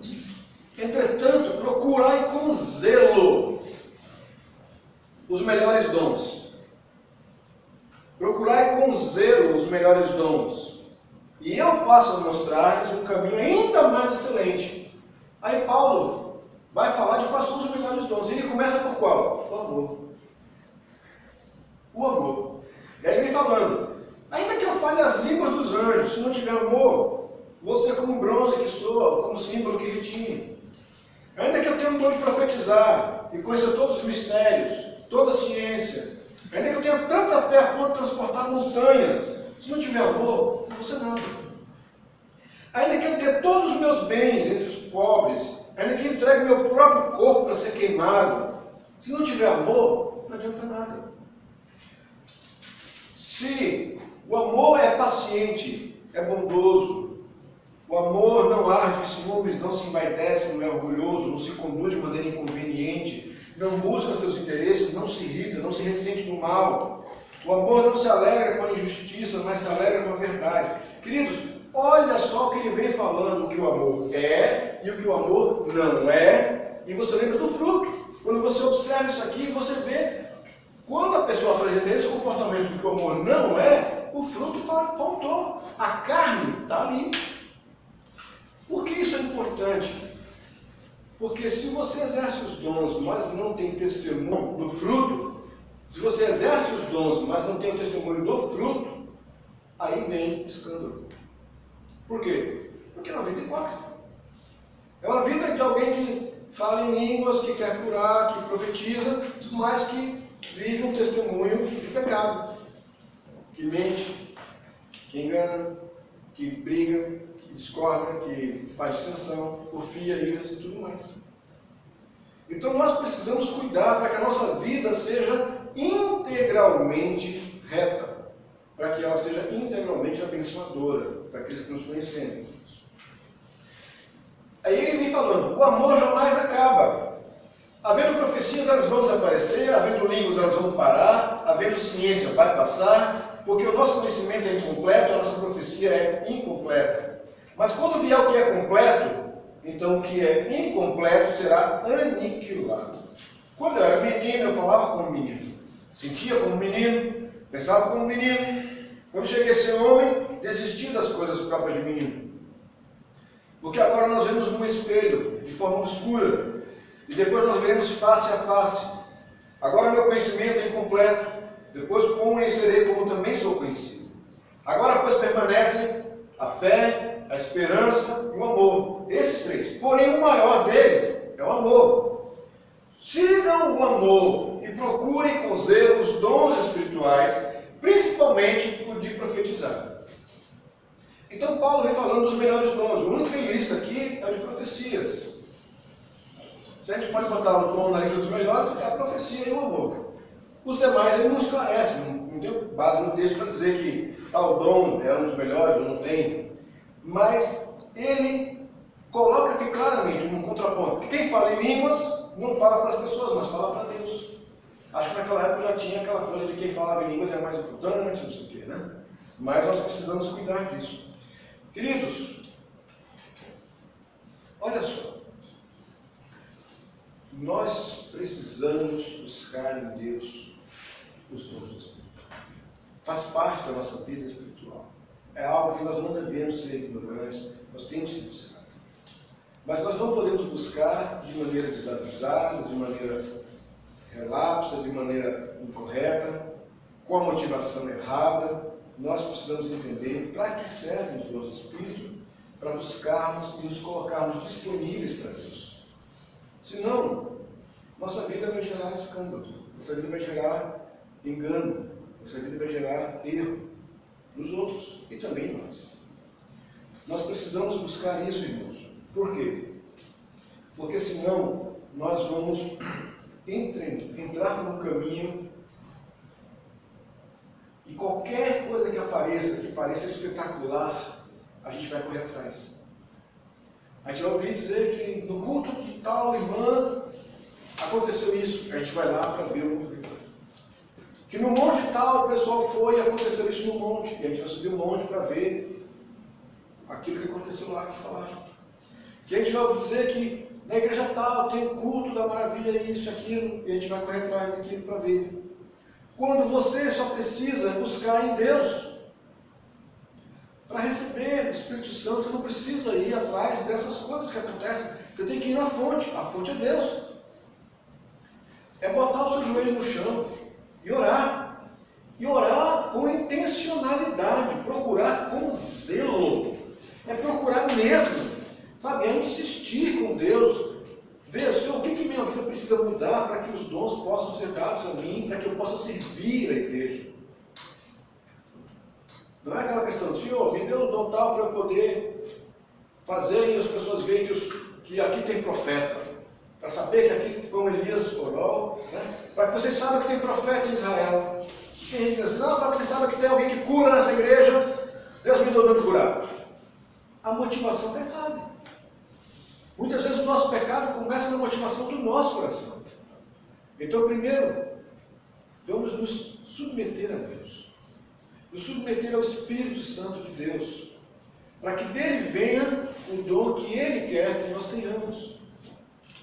Entretanto, procurai com zelo os melhores dons. Procurai com zelo os melhores dons. E eu passo a mostrar-lhes um caminho ainda mais excelente. Aí Paulo vai falar de quais são os melhores dons. E ele começa por qual? O amor. O amor. E aí ele vem falando, ainda que eu fale as línguas dos anjos, se não tiver amor, você é como um bronze que soa, como um símbolo que retine. Ainda que eu tenha o dom de profetizar e conhecer todos os mistérios, toda a ciência, ainda que eu tenha tanta fé a ponto de transportar montanhas, se não tiver amor, não você nada. Ainda que eu tenha todos os meus bens entre os pobres, ainda que eu entregue meu próprio corpo para ser queimado, se não tiver amor, não adianta nada. Se o amor é paciente, é bondoso, o amor não arde em ciúmes, não se envaidece, não é orgulhoso, não se conduz de maneira inconveniente, não busca seus interesses, não se irrita, não se ressente do mal. O amor não se alegra com a injustiça, mas se alegra com a verdade. Queridos, olha só o que ele vem falando, o que o amor é e o que o amor não é, e você lembra do fruto. Quando você observa isso aqui, você vê, quando a pessoa apresenta esse comportamento que o amor não é, o fruto faltou. A carne está ali. Por que isso é importante? Porque se você exerce os dons, mas não tem testemunho do fruto, se você exerce os dons, mas não tem o testemunho do fruto, aí vem escândalo. Por quê? Porque é uma vida hipócrita. É uma vida de alguém que fala em línguas, que quer curar, que profetiza, mas que vive um testemunho de pecado. Que mente, que engana, que briga, que discorda, que faz dissensão, porfia, iras e tudo mais. Então nós precisamos cuidar para que a nossa vida seja integralmente reta, para que ela seja integralmente abençoadora para aqueles que nos conhecem. Aí ele vem falando, o amor jamais acaba. Havendo profecias, elas vão desaparecer, havendo línguas, elas vão parar, havendo ciência, vai passar, porque o nosso conhecimento é incompleto, a nossa profecia é incompleta. Mas quando vier o que é completo, então o que é incompleto será aniquilado. Quando eu era menino, eu falava como menino, sentia como menino, pensava como menino. Quando cheguei a ser homem, desisti das coisas próprias de menino. Porque agora nós vemos num espelho, de forma obscura, e depois nós veremos face a face. Agora meu conhecimento é incompleto, depois conhecerei como também sou conhecido. Agora, pois, permanecem a fé, a esperança e o amor. Esses três. Porém, o maior deles é o amor. Sigam o amor e procurem com zelo os dons espirituais, principalmente o de profetizar. Então Paulo vem falando dos melhores dons. O único que ele lista aqui é o de profecias. Se a gente pode botar o dom na lista dos melhores, é a profecia e o amor. Os demais ele não esclarece, não tem base no texto para dizer que tal dom é um dos melhores ou não tem. Mas ele coloca aqui claramente um contraponto. Porque quem fala em línguas não fala para as pessoas, mas fala para Deus. Acho que naquela época já tinha aquela coisa de quem falava em línguas é mais importante, não sei o quê, né? Mas nós precisamos cuidar disso. Queridos, olha só, nós precisamos buscar em Deus os dons do Espírito. Faz parte da nossa vida espiritual. É algo que nós não devemos ser ignorantes, nós temos que buscar. Mas nós não podemos buscar de maneira desavisada, de maneira relapsa, de maneira incorreta, com a motivação errada. Nós precisamos entender para que servem os dons do Espírito, para buscarmos e nos colocarmos disponíveis para Deus. Senão, nossa vida vai gerar escândalo, nossa vida vai gerar engano, nossa vida vai gerar erro nos outros e também em nós. Nós precisamos buscar isso, irmãos. Por quê? Porque senão nós vamos entrar num caminho e qualquer coisa que apareça, que pareça espetacular, a gente vai correr atrás. A gente vai ouvir dizer que no culto de tal irmã aconteceu isso. A gente vai lá para ver o culto. Que no monte tal o pessoal foi e aconteceu isso no monte. E a gente vai subir o monte para ver aquilo que aconteceu lá que falaram. Que a gente vai dizer que na igreja tal tem o culto da maravilha, isso, aquilo. E a gente vai correr atrás daquilo para ver. Quando você só precisa buscar em Deus. Para receber o Espírito Santo, você não precisa ir atrás dessas coisas que acontecem. Você tem que ir na fonte. A fonte é Deus. É botar o seu joelho no chão e orar. E orar com intencionalidade. Procurar com zelo. É procurar mesmo. Sabe? É insistir com Deus. Ver, Senhor, o que minha vida precisa mudar para que os dons possam ser dados a mim, para que eu possa servir a igreja. Não é aquela questão, Senhor, me deu um dom tal para eu poder fazer e as pessoas veem que aqui tem profeta. Para saber que aqui, como Elias orou, né? Para que vocês saibam que tem profeta em Israel. Sim, não, para que vocês saibam que tem alguém que cura nessa igreja, Deus me deu o dom de curar. A motivação está errada. Muitas vezes o nosso pecado começa na motivação do nosso coração. Então, primeiro, vamos nos submeter a Deus. Nos submeter ao Espírito Santo de Deus. Para que dele venha o dom que ele quer que nós tenhamos.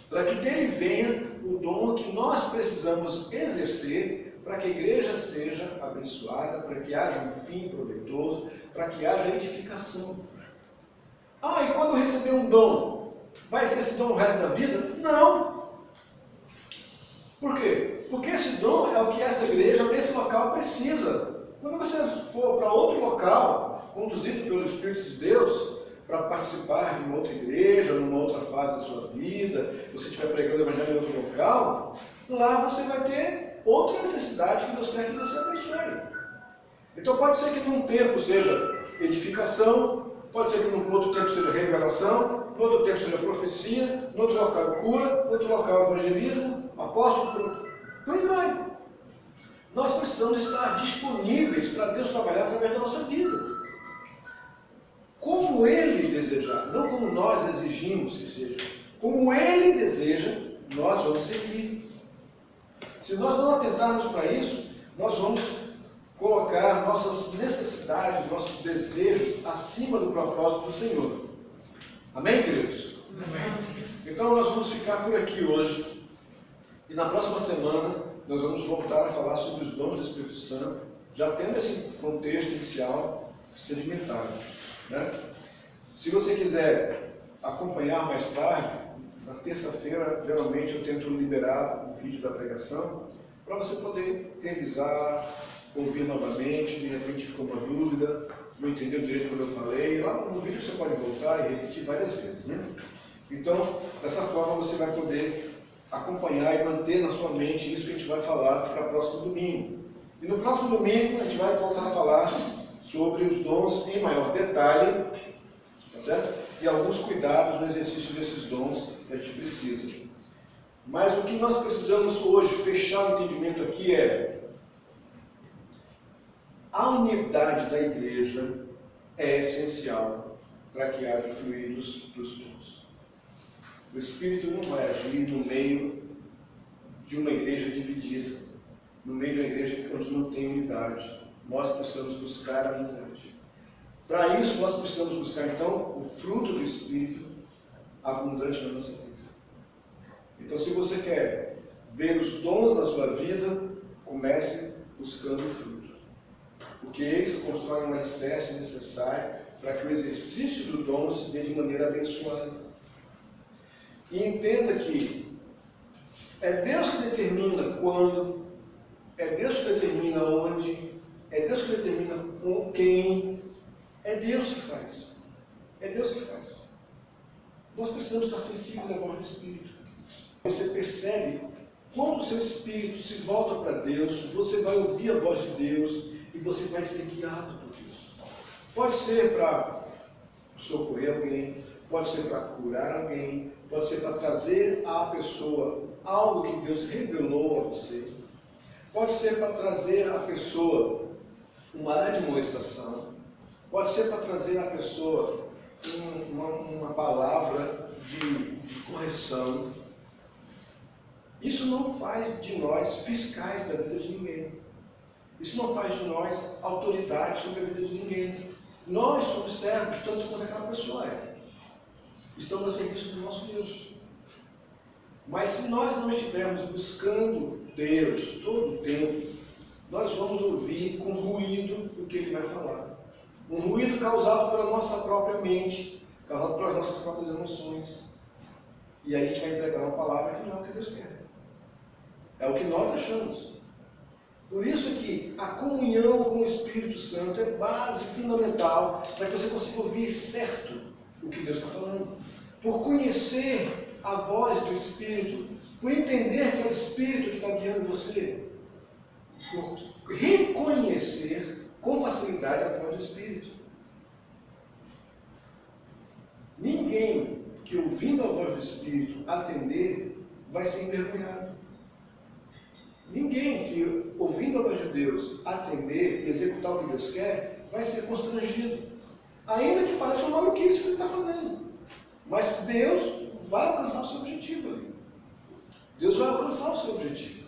Para que dele venha o dom que nós precisamos exercer para que a igreja seja abençoada, para que haja um fim proveitoso, para que haja edificação. E quando receber um dom, vai ser esse dom o resto da vida? Não. Por quê? Porque esse dom é o que essa igreja, nesse local, precisa. Quando você for para outro local, conduzido pelo Espírito de Deus, para participar de uma outra igreja, numa outra fase da sua vida, você estiver pregando o evangelho em outro local, lá você vai ter outra necessidade que Deus quer que você abençoe. Então pode ser que num tempo seja edificação, pode ser que num outro tempo seja revelação, no outro tempo seja profecia, no outro local cura, no outro local evangelismo, apóstolo, por aí vai. Nós precisamos estar disponíveis para Deus trabalhar através da nossa vida. Como Ele desejar, não como nós exigimos que seja. Como Ele deseja, nós vamos seguir. Se nós não atentarmos para isso, nós vamos colocar nossas necessidades, nossos desejos acima do propósito do Senhor. Amém, queridos? Amém. Então nós vamos ficar por aqui hoje. E na próxima semana nós vamos voltar a falar sobre os dons do Espírito Santo, já tendo esse contexto inicial sedimentado, né? Se você quiser acompanhar mais tarde, na terça-feira, geralmente eu tento liberar o vídeo da pregação, para você poder revisar, ouvir novamente, de repente ficou uma dúvida, não entendeu direito como eu falei, lá no vídeo você pode voltar e repetir várias vezes, né? Então, dessa forma você vai poder acompanhar e manter na sua mente isso que a gente vai falar para o próximo domingo. E no próximo domingo a gente vai voltar a falar sobre os dons em maior detalhe, tá certo? E alguns cuidados no exercício desses dons que a gente precisa. Mas o que nós precisamos hoje fechar o entendimento aqui é: a unidade da igreja é essencial para que haja fluir dos dons. O Espírito não vai agir no meio de uma igreja dividida, no meio de uma igreja onde não tem unidade. Nós precisamos buscar a unidade. Para isso, nós precisamos buscar, então, o fruto do Espírito abundante na nossa vida. Então, se você quer ver os dons na sua vida, comece buscando o fruto. Porque eles constroem um alicerce necessário para que o exercício do dom se dê de maneira abençoada. E entenda que é Deus que determina quando, é Deus que determina onde, é Deus que determina com quem, é Deus que faz. É Deus que faz. Nós precisamos estar sensíveis à voz do Espírito. Você percebe, quando o seu espírito se volta para Deus, você vai ouvir a voz de Deus e você vai ser guiado por Deus. Pode ser para socorrer alguém, pode ser para curar alguém, pode ser para trazer à pessoa algo que Deus revelou a você, pode ser para trazer à pessoa uma admoestação, pode ser para trazer à pessoa uma palavra de correção. Isso não faz de nós fiscais da vida de ninguém. Isso não faz de nós autoridade sobre a vida de ninguém. Nós somos servos tanto quanto aquela pessoa é. Estamos a serviço do nosso Deus. Mas se nós não estivermos buscando Deus todo o tempo, nós vamos ouvir com ruído o que Ele vai falar. Um ruído causado pela nossa própria mente, causado pelas nossas próprias emoções. E aí a gente vai entregar uma palavra que não é o que Deus quer. É o que nós achamos. Por isso que a comunhão com o Espírito Santo é base fundamental para que você consiga ouvir certo o que Deus está falando. Por conhecer a voz do Espírito, por entender que é o Espírito que está guiando você, por reconhecer com facilidade a voz do Espírito. Ninguém que ouvindo a voz do Espírito atender vai ser envergonhado. Ninguém que ouvindo a voz de Deus atender e executar o que Deus quer vai ser constrangido. Ainda que pareça uma maluquice que ele está fazendo. Mas Deus vai alcançar o seu objetivo ali. Deus vai alcançar o seu objetivo.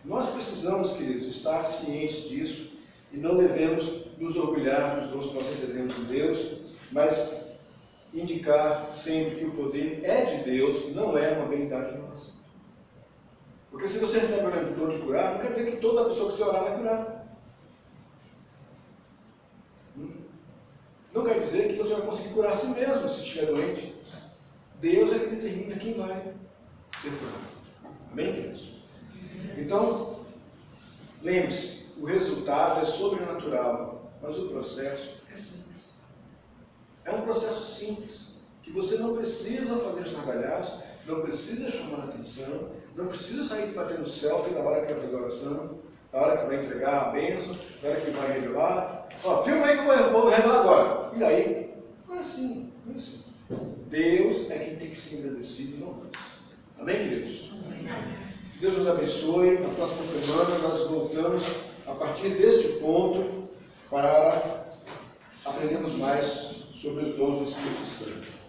Nós precisamos, queridos, estar cientes disso e não devemos nos orgulhar dos dons que nós recebemos de Deus, mas indicar sempre que o poder é de Deus, não é uma habilidade nossa. Porque se você recebe o dom de curar, não quer dizer que toda pessoa que você orar vai curar. Não quer dizer que você vai conseguir curar a si mesmo se estiver doente. Deus é que determina quem vai ser curado. Amém, queridos? Então, lembre-se, o resultado é sobrenatural, mas o processo é simples. É um processo simples, que você não precisa fazer estardalhaço, não precisa chamar a atenção, não precisa sair batendo selfie na hora que vai fazer a oração, na hora que vai entregar a bênção, na hora que vai revelar. Ó, filma aí que eu vou revelar agora. E aí? Não é assim, não é assim. Deus é quem tem que ser agradecido, não nós. Amém, queridos? Amém. Deus nos abençoe. Na próxima semana nós voltamos a partir deste ponto para aprendermos mais sobre os dons do Espírito Santo.